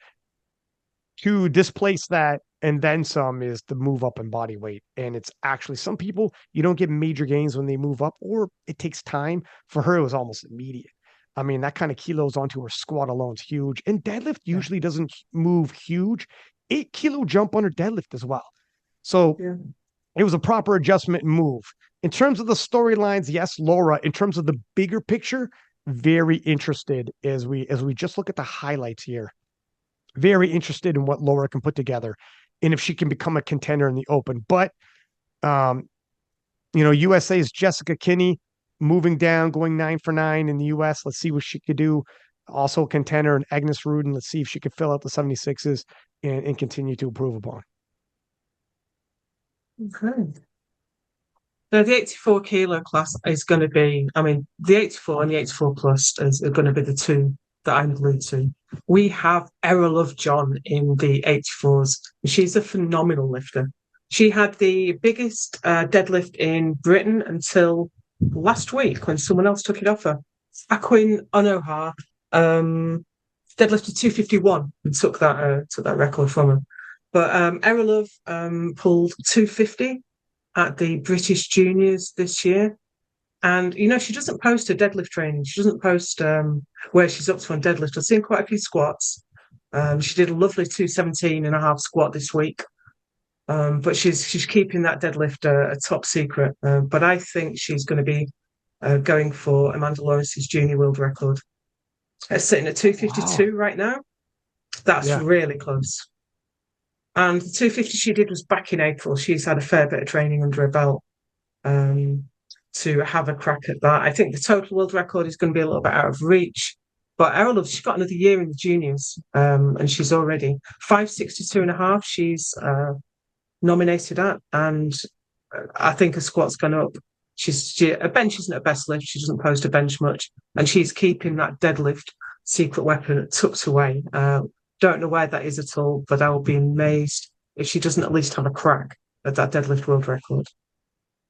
To displace that and then some is the move up in body weight. And it's actually, some people, you don't get major gains when they move up, or it takes time. For her, it was almost immediate. I mean, that kind of kilos onto her squat alone is huge. And deadlift usually doesn't move huge. 8 kilo jump on her deadlift as well. So it was a proper adjustment and move. In terms of the storylines, yes, Laura, in terms of the bigger picture, very interested as we just look at the highlights here. Very interested in what Laura can put together and if she can become a contender in the open. But Um, USA's Jessica Kinney moving down, going 9 for 9 in the US. Let's see what she could do. Also a contender, and Agnes Rudin. Let's see if she could fill out the 76s and continue to improve upon. Okay. So the 84 kilo class is going to be, I mean, the 84 and the 84 plus are going to be the two that I'm glued to. We have Errol of John in the 84s. She's a phenomenal lifter. She had the biggest deadlift in Britain until last week when someone else took it off her. Aquin Onoha deadlifted 251 and took that record from her. But Errol pulled 250 at the British Juniors this year. And, she doesn't post her deadlift training. She doesn't post where she's up to on deadlift. I've seen quite a few squats. She did a lovely 217.5 squat this week. But she's keeping that deadlift a top secret. But I think she's going to be going for Amanda Lawrence's junior world record. It's sitting at 252 right now. That's really close. And the 250 she did was back in April. She's had a fair bit of training under her belt to have a crack at that. I think the total world record is going to be a little bit out of reach. But Errol, she's got another year in the juniors, and she's already 562.5. She's nominated at, and I think her squat's gone up. Her bench isn't her best lift. She doesn't post a bench much, and she's keeping that deadlift secret weapon tucked away. Don't know where that is at all, but I will be amazed if she doesn't at least have a crack at that deadlift world record.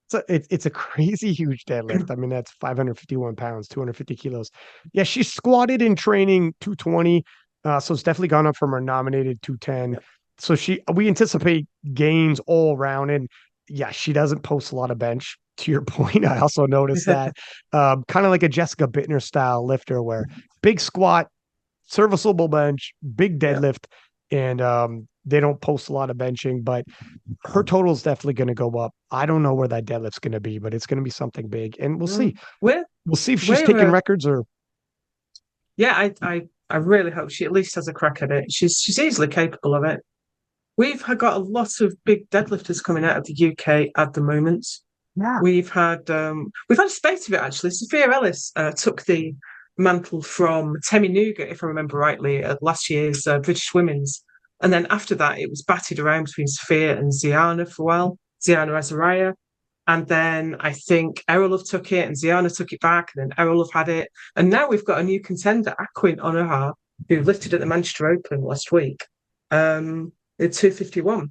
So it's a crazy huge deadlift. I mean, that's 551 pounds, 250 kilos. Yeah, she squatted in training 220. So it's definitely gone up from her nominated 210. So we anticipate gains all around. And yeah, she doesn't post a lot of bench. To your point, I also noticed that kind of like a Jessica Bittner style lifter where big squat, serviceable bench, big deadlift, and they don't post a lot of benching, but her total is definitely going to go up. I don't know where that deadlift's going to be, but it's going to be something big, and we'll see. We'll see if she's taking records or. Yeah, I really hope she at least has a crack at it. She's easily capable of it. We've got a lot of big deadlifters coming out of the UK at the moment. Yeah. We've had a spate of it actually. Sophia Ellis took the mantle from Temi Nougat, if I remember rightly, at last year's British Women's. And then after that, it was batted around between Sophia and Ziana for a while, Ziana Azariah. And then I think Erolov took it and Ziana took it back, and then Erolov had it. And now we've got a new contender, Aquin Onoha, who lifted at the Manchester Open last week at 251.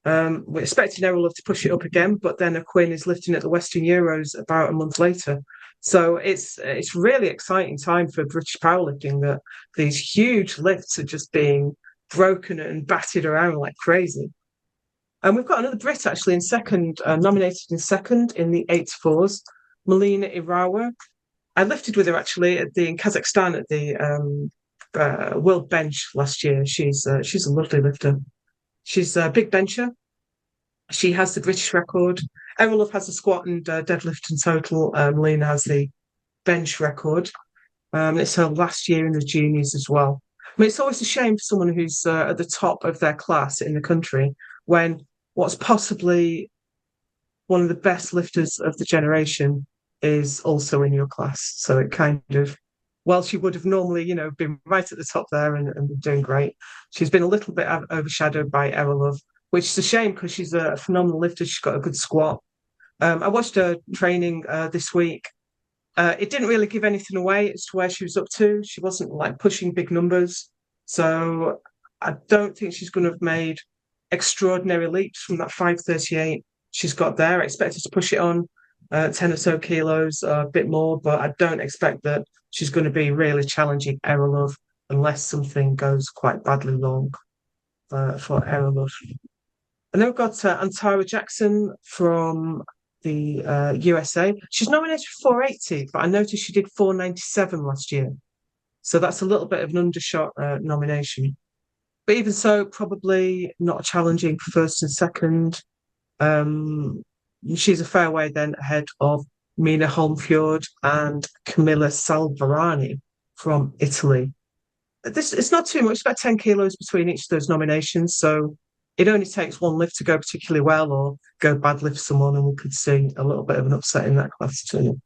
We're expecting Erolov to push it up again, but then Aquin is lifting at the Western Euros about a month later. So it's really exciting time for British powerlifting that these huge lifts are just being broken and batted around like crazy. And we've got another Brit actually in second, nominated in second in the 84s, Melina Irawa. I lifted with her actually in Kazakhstan at the World Bench last year. She's a lovely lifter. She's a big bencher. She has the British record. Erolov has the squat and deadlift in total. Melina has the bench record. It's her last year in the juniors as well. I mean, it's always a shame for someone who's at the top of their class in the country when what's possibly one of the best lifters of the generation is also in your class. So it kind of, well, she would have normally, been right at the top there and been doing great. She's been a little bit overshadowed by Erolov, which is a shame because she's a phenomenal lifter. She's got a good squat. I watched her training this week. It didn't really give anything away as to where she was up to. She wasn't like pushing big numbers. So I don't think she's going to have made extraordinary leaps from that 538 she's got there. I expect her to push it on 10 or so kilos, a bit more, but I don't expect that she's going to be really challenging Erolov unless something goes quite badly wrong for Erolov. And then we've got Antara Jackson from the USA. She's nominated for 480, but I noticed she did 497 last year. So that's a little bit of an undershot nomination. But even so, probably not challenging for first and second. She's a fair way then ahead of Mina Holmfjord and Camilla Salvarani from Italy. It's not too much, it's about 10 kilos between each of those nominations. So it only takes one lift to go particularly well or go bad lift someone, and we could see a little bit of an upset in that class too.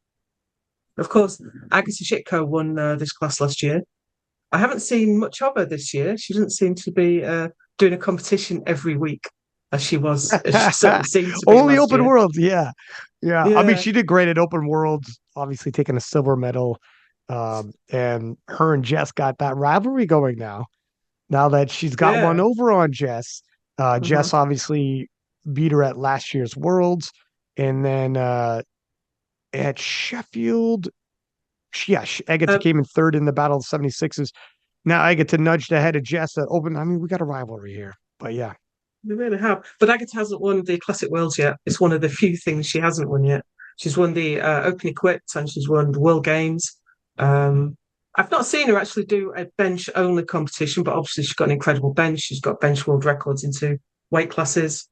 Of course, Agatha Shitko won this class last year. I haven't seen much of her this year. She doesn't seem to be doing a competition every week as she certainly seemed to be Only last open year. worlds. Yeah. Yeah. I mean, Yeah, she did great at open worlds, obviously taking a silver medal. And her and Jess got that rivalry going now that she's got one yeah. over on Jess. Uh-huh. Jess obviously beat her at last year's Worlds. And then at Sheffield, yeah, Agatha Um, came in third in the Battle of the 76s. Now I get to nudge ahead of Jess at Open. I mean, we got a rivalry here. But yeah, they really have. But Agatha hasn't won the Classic Worlds yet. It's one of the few things she hasn't won yet. She's won the Open Equipped and she's won the World Games. Um, I've not seen her actually do a bench only competition, but obviously she's got an incredible bench. She's got bench world records in 2 weight classes.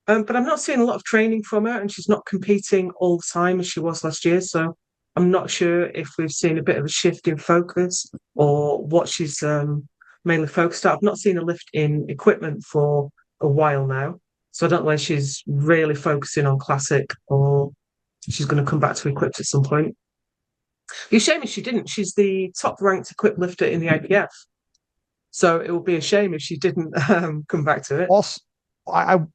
But I'm not seeing a lot of training from her, and she's not competing all the time as she was last year. So I'm not sure if we've seen a bit of a shift in focus or what she's mainly focused on. I've not seen a lift in equipment for a while now. So I don't know whether she's really focusing on classic or she's going to come back to equipped at some point. Be a shame if she didn't. She's the top ranked equipped lifter in the IPF. So it would be a shame if she didn't come back to it. also,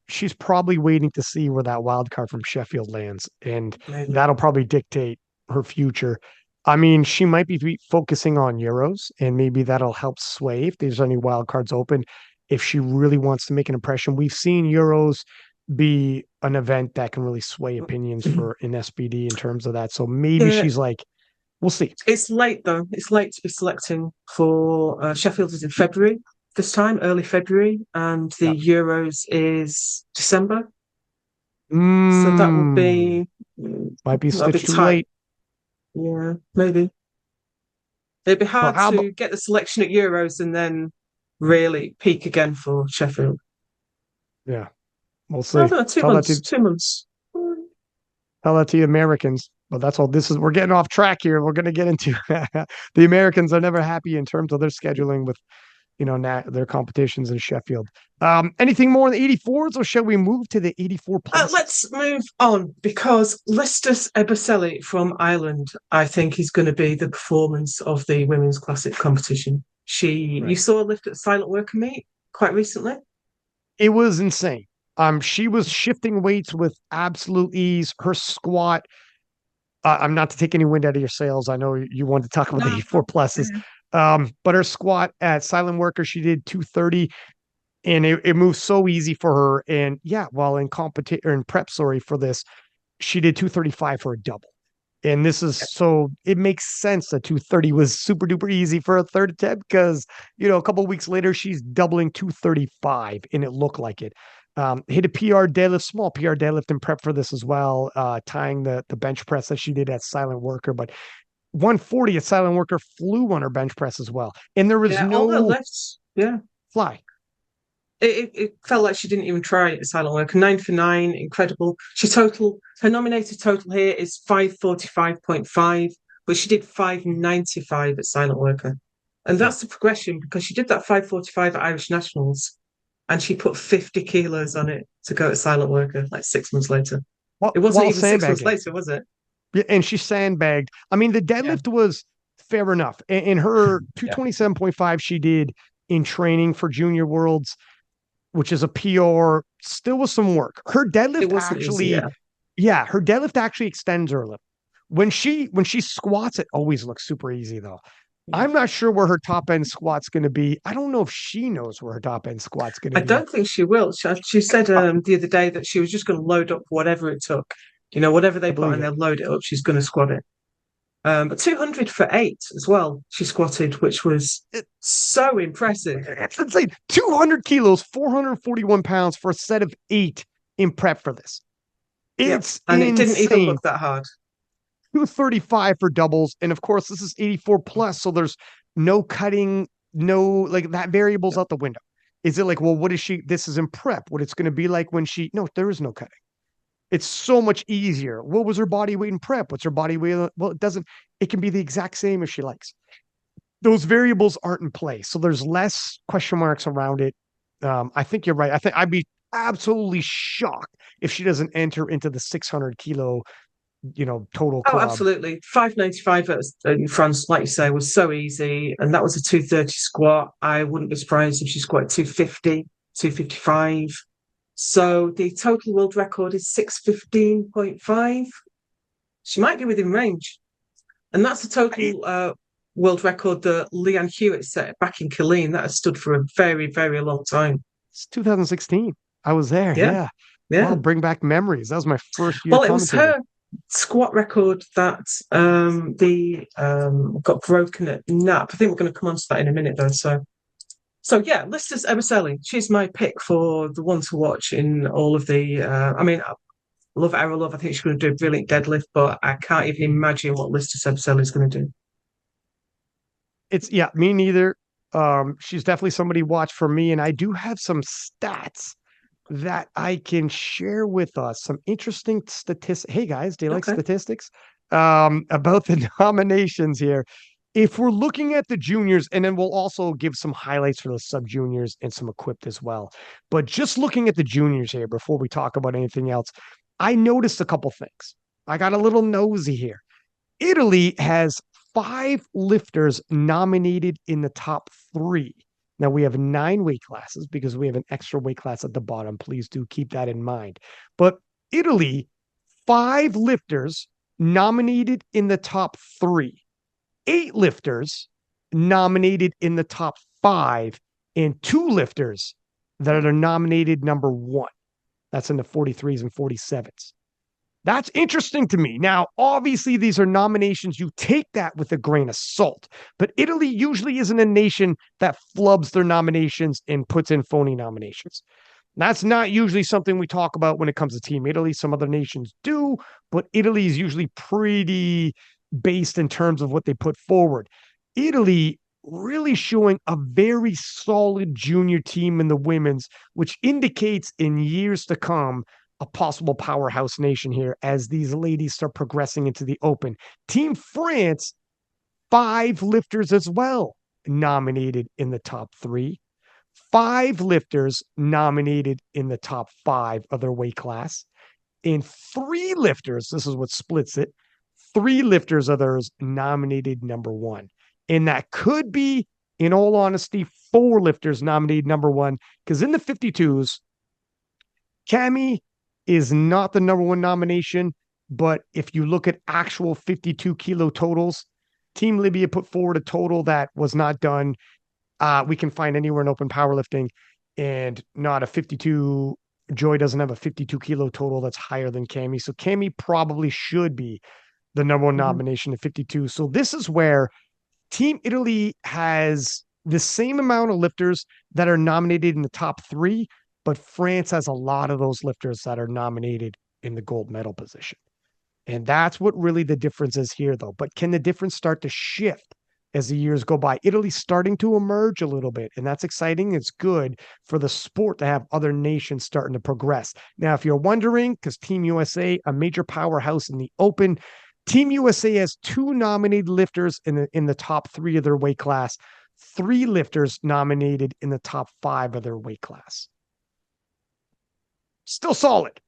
she's probably waiting to see where that wild card from Sheffield lands, and Maybe. that'll probably dictate her future. I mean, she might be focusing on Euros, and maybe that'll help sway if there's any wild cards open. If she really wants to make an impression, we've seen Euros be an event that can really sway opinions for an SBD in terms of that. So maybe Yeah, she's like, we'll see. it's late though. It's late to be selecting for Sheffield is in February this time, early February, and Yeah. the Euros is December. So Mm, might be a that'll be stitch too tight. late. Yeah, maybe it'd be Well, hard how about, to get the selection at Euros and then really peak again for Sheffield. yeah, we'll I see. don't know, two Tell that months, to 2 months. Tell that to the Americans. But that's all. This is we're getting off track here. We're going to get into the Americans are never happy in terms of their scheduling with their competitions in Sheffield. Anything more in the 84s, or shall we move to the 84 pluses? Let's move on because Listus Eberselli from Ireland, I think, is going to be the performance of the women's classic competition. You Right. saw a lift at Silent Worker meet quite recently. It was insane. She was shifting weights with absolute ease. Her squat. I'm not to take any wind out of your sails. I know you wanted to talk about the No, 84 pluses. yeah. But her squat at Silent Worker, she did 230, and it moved so easy for her. And yeah, while in competition or in prep, sorry for this, she did 235 for a double. And this is so it makes sense that 230 was super duper easy for a third attempt because a couple of weeks later she's doubling 235 and it looked like it. Hit a PR deadlift, small PR deadlift in prep for this as well, tying the bench press that she did at Silent Worker, but 140 at Silent Worker flew on her bench press as well. And there was Yeah, all her no lifts. Yeah. fly. It felt like she didn't even try at Silent Worker. 9 for 9, incredible. Her nominated total here is 545.5, but she did 595 at Silent Worker. And Yeah. that's the progression because she did that 545 at Irish Nationals and she put 50 kilos on it to go to Silent Worker like 6 months later. It wasn't While even 6 months sandbagging. later, was it? Yeah, and she sandbagged. I mean, the Yeah. deadlift was fair enough. In her Yeah. 227.5 she did in training for Junior Worlds, which is a PR, still with some work. Her It deadlift wasn't easy, actually, yeah. yeah, her deadlift actually extends her a little. When she squats, it always looks super easy though. Yeah. I'm not sure where her top end squat's going to be. I don't know if she knows where her top end squat's going to I be. don't think she will. She said I, the other day that she was just going to load up whatever it took. Whatever I they put believe in it. there, load it up. She's going to squat it. But 200 for 8 as well, she squatted, which was it so impressive. it's insane. 200 kilos, 441 pounds for a set of 8 in prep for this. Yeah. It's And it didn't even insane. look that hard. 235 for doubles. And of course, this is 84 plus. So there's no cutting, no like that variable's out the window. Is it like, well, what is she? This is in prep. What it's going to be like when she, no, there is no cutting. It's so much easier. What was her body weight in prep? What's her body weight? Well, it can be the exact same if she likes. Those variables aren't in place. So there's less question marks around it. I think you're right. I think I'd be absolutely shocked if she doesn't enter into the 600 kilo, total Oh, club. absolutely. 595 in France, like you say, was so easy. And that was a 230 squat. I wouldn't be surprised if she squatted 250, 255. So the total world record is 615.5. She might be within range. And that's the total world record that Leanne Hewitt set back in Killeen. That has stood for a very, very long time. It's 2016. I was there. Yeah. Yeah. Wow, Yeah. bring back memories. That was my first year Well, it was commentating. her squat record that the got broken at NAP. I think we're going to come on to that in a minute, though. So yeah, Listas Eberselli. She's my pick for the one to watch in all of the. I mean, I love Errol Love. I think she's going to do a brilliant deadlift, but I can't even imagine what Listas Eberselli is going to do. It's yeah, me neither. She's definitely somebody watch for me, and I do have some stats that I can share with us. Some interesting statistics. Hey guys, do you like Okay. statistics? About the nominations here. If we're looking at the juniors, and then we'll also give some highlights for the sub juniors and some equipped as well. But just looking at the juniors here before we talk about anything else, I noticed a couple things. I got a little nosy here. Italy has 5 lifters nominated in the top 3. Now we have 9 weight classes because we have an extra weight class at the bottom. Please do keep that in mind. But Italy, 5 lifters nominated in the top 3, 8 lifters nominated in the top 5, and 2 lifters that are nominated number 1. That's in the 43s and 47s. That's interesting to me. Now, obviously, these are nominations. You take that with a grain of salt. But Italy usually isn't a nation that flubs their nominations and puts in phony nominations. That's not usually something we talk about when it comes to Team Italy. Some other nations do, but Italy is usually pretty based in terms of what they put forward. Italy really showing a very solid junior team in the women's, which indicates in years to come a possible powerhouse nation here as these ladies start progressing into the open. Team France, 5 lifters as well nominated in the top 3. 5 lifters nominated in the top 5 of their weight class. And 3 lifters, this is what splits it, 3 lifters of theirs nominated number 1. And that could be, in all honesty, 4 lifters nominated number 1, because in the 52s, Cami is not the number 1 nomination, but if you look at actual 52 kilo totals, Team Libya put forward a total that was not done. We can find anywhere in open powerlifting, and not a 52. Joy doesn't have a 52 kilo total that's higher than Cami. So Cami probably should be the number 1 Mm-hmm. nomination at 52. So this is where Team Italy has the same amount of lifters that are nominated in the top 3, but France has a lot of those lifters that are nominated in the gold medal position. And that's what really the difference is here, though. But can the difference start to shift as the years go by? Italy's starting to emerge a little bit, and that's exciting. It's good for the sport to have other nations starting to progress. Now, if you're wondering, because Team USA, a major powerhouse in the open, Team USA has 2 nominated lifters in the top 3 of their weight class, 3 lifters nominated in the top 5 of their weight class. Still solid.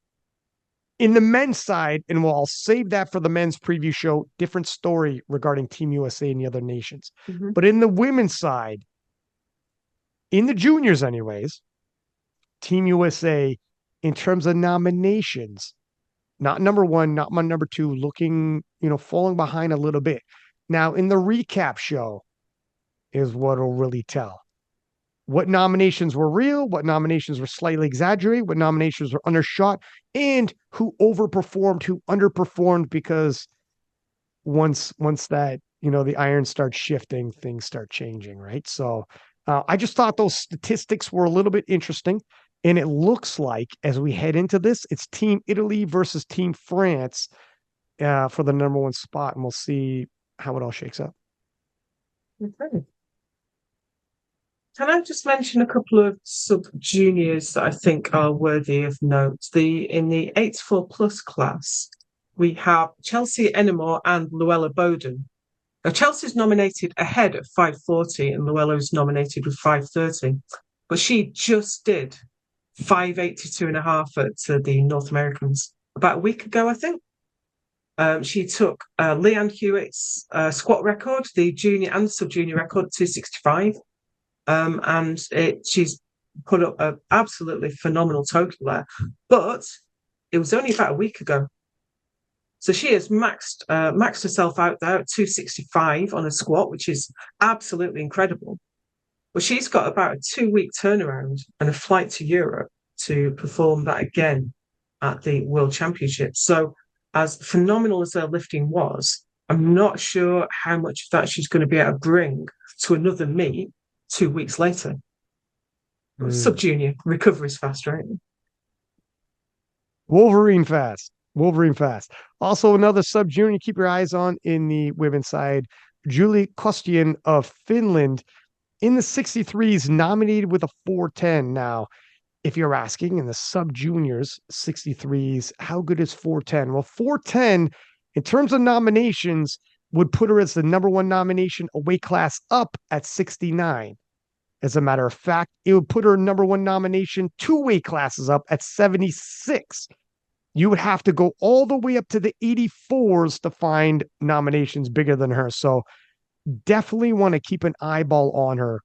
In the men's side, and I'll save that for the men's preview show, different story regarding Team USA and the other nations. Mm-hmm. But in the women's side, in the juniors anyways, Team USA, in terms of nominations, not number 1, not my number 2, looking, falling behind a little bit. Now, in the recap show is what will really tell. What nominations were real, what nominations were slightly exaggerated, what nominations were undershot, and who overperformed, who underperformed, because once that, the iron starts shifting, things start changing, right? So I just thought those statistics were a little bit interesting. And it looks like as we head into this, it's Team Italy versus Team France for the number 1 spot. And we'll see how it all shakes up. Okay. Can I just mention a couple of sub juniors that I think are worthy of note? In the 84 plus class, we have Chelsea Enamore and Luella Bowden. Now, Chelsea's nominated ahead at 540 and Luella's nominated with 530. but she just did 582.5 at the North Americans about a week ago, I think. She took Leanne Hewitt's squat record, the junior and sub-junior record, 265. And she's put up an absolutely phenomenal total there. But it was only about a week ago. So she has maxed herself out there at 265 on a squat, which is absolutely incredible. But she's got about a 2-week turnaround and a flight to Europe to perform that again at the World Championships. So as phenomenal as her lifting was, I'm not sure how much of that she's going to be able to bring to another meet 2 weeks later. Sub-junior, recovery's fast, right? Wolverine fast. Wolverine fast. Also, another sub-junior, keep your eyes on in the women's side. Julie Kostian of Finland in the 63s, nominated with a 410. Now, if you're asking in the sub-juniors, 63s, how good is 410? Well, 410, in terms of nominations, would put her as the number one nomination, a weight class up at 69. As a matter of fact, it would put her number one nomination 2 weight classes up at 76. You would have to go all the way up to the 84s to find nominations bigger than her. So definitely want to keep an eyeball on her.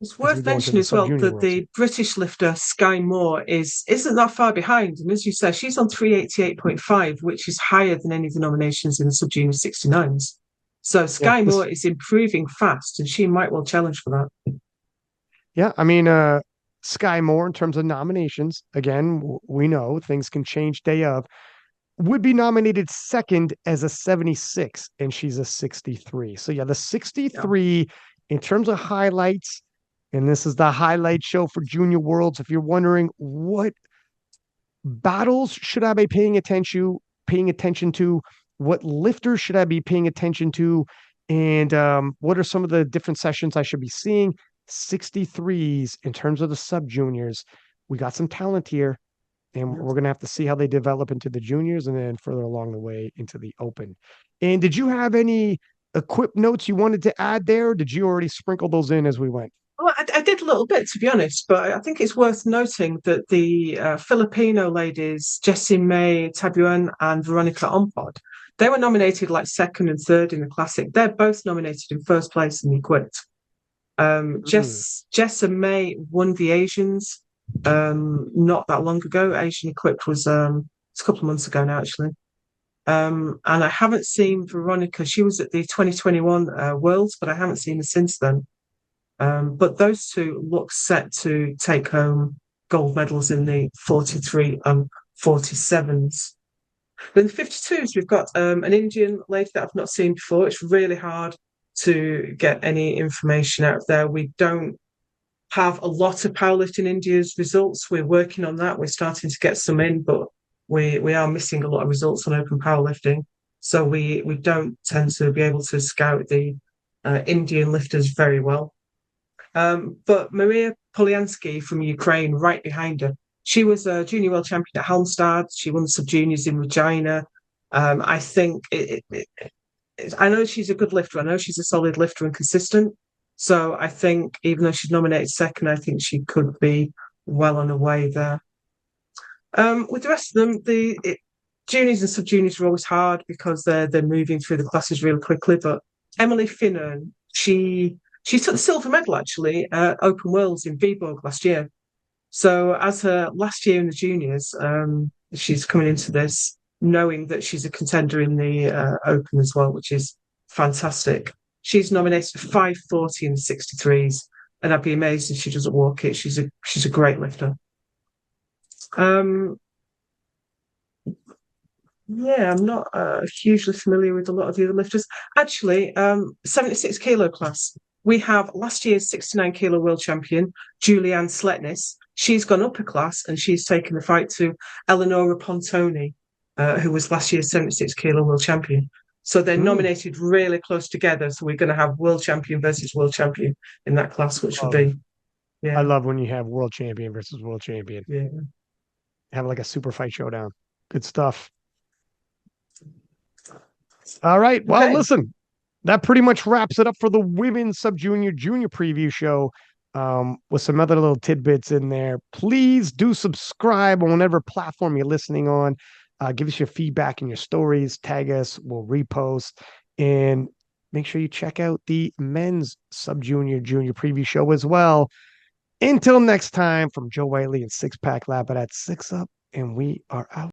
It's worth mentioning as well that the British lifter Sky Moore isn't that far behind. And as you say, she's on 388.5, which is higher than any of the nominations in the sub-junior 69s. So Sky Moore is improving fast, and she might well challenge for that. Yeah, I mean, Sky Moore, in terms of nominations, again, we know things can change day of, would be nominated second as a 76, and she's a 63. So yeah, the 63 in terms of highlights, and this is the highlight show for Junior Worlds. If you're wondering what battles should I be paying attention to, what lifters should I be paying attention to, and what are some of the different sessions I should be seeing, 63s in terms of the sub juniors. We got some talent here, and we're going to have to see how they develop into the juniors and then further along the way into the open. And did you have any equip notes you wanted to add there? Or did you already sprinkle those in as we went? Well, I did a little bit, to be honest, but I think it's worth noting that the Filipino ladies, Jessie May Tabuan and Veronica Ompod, they were nominated like second and third in the classic. They're both nominated in first place in the equipped. Jess and May won the Asians not that long ago. Asian equipped was it's a couple of months ago now, actually. And I haven't seen Veronica. She was at the 2021 Worlds, but I haven't seen her since then. But those two look set to take home gold medals in the 43 and 47s. But in the 52s, we've got an Indian lady that I've not seen before. It's really hard to get any information out there. We don't have a lot of powerlifting India's results. We're working on that. We're starting to get some in, but we are missing a lot of results on open powerlifting. So we don't tend to be able to scout the Indian lifters very well. But Maria Polyansky from Ukraine, right behind her, she was a junior world champion at Halmstad. She won sub-juniors in Regina. I think I know she's a good lifter. I know she's a solid lifter and consistent. So I think even though she's nominated second, I think she could be well on her way there. With the rest of them, juniors and sub-juniors are always hard because they're moving through the classes really quickly. But Emily Finnern, she took the silver medal actually at Open Worlds in Viborg last year. So as her last year in the juniors, she's coming into this knowing that she's a contender in the Open as well, which is fantastic. She's nominated for 540 in the 63s, and I'd be amazed if she doesn't walk it. She's a great lifter. Yeah, I'm not hugely familiar with a lot of the other lifters. Actually, 76 kilo class. We have last year's 69 kilo world champion, Julianne Sletnis. She's gone up a class and she's taken the fight to Eleonora Pontoni, who was last year's 76 kilo world champion. So they're nominated really close together. So we're going to have world champion versus world champion in that class, which will be, I love when you have world champion versus world champion. Yeah. Have like a super fight showdown. Good stuff. All right. Well, listen, that pretty much wraps it up for the women's sub-junior junior preview show. with some other little tidbits in there. Please do subscribe on whatever platform you're listening on. Give us your feedback and your stories. Tag us. We'll repost. And make sure you check out the men's sub junior junior preview show as well. Until next time, from Joe Whiteley and Six Pack Lapadat, 6 up, and we are out.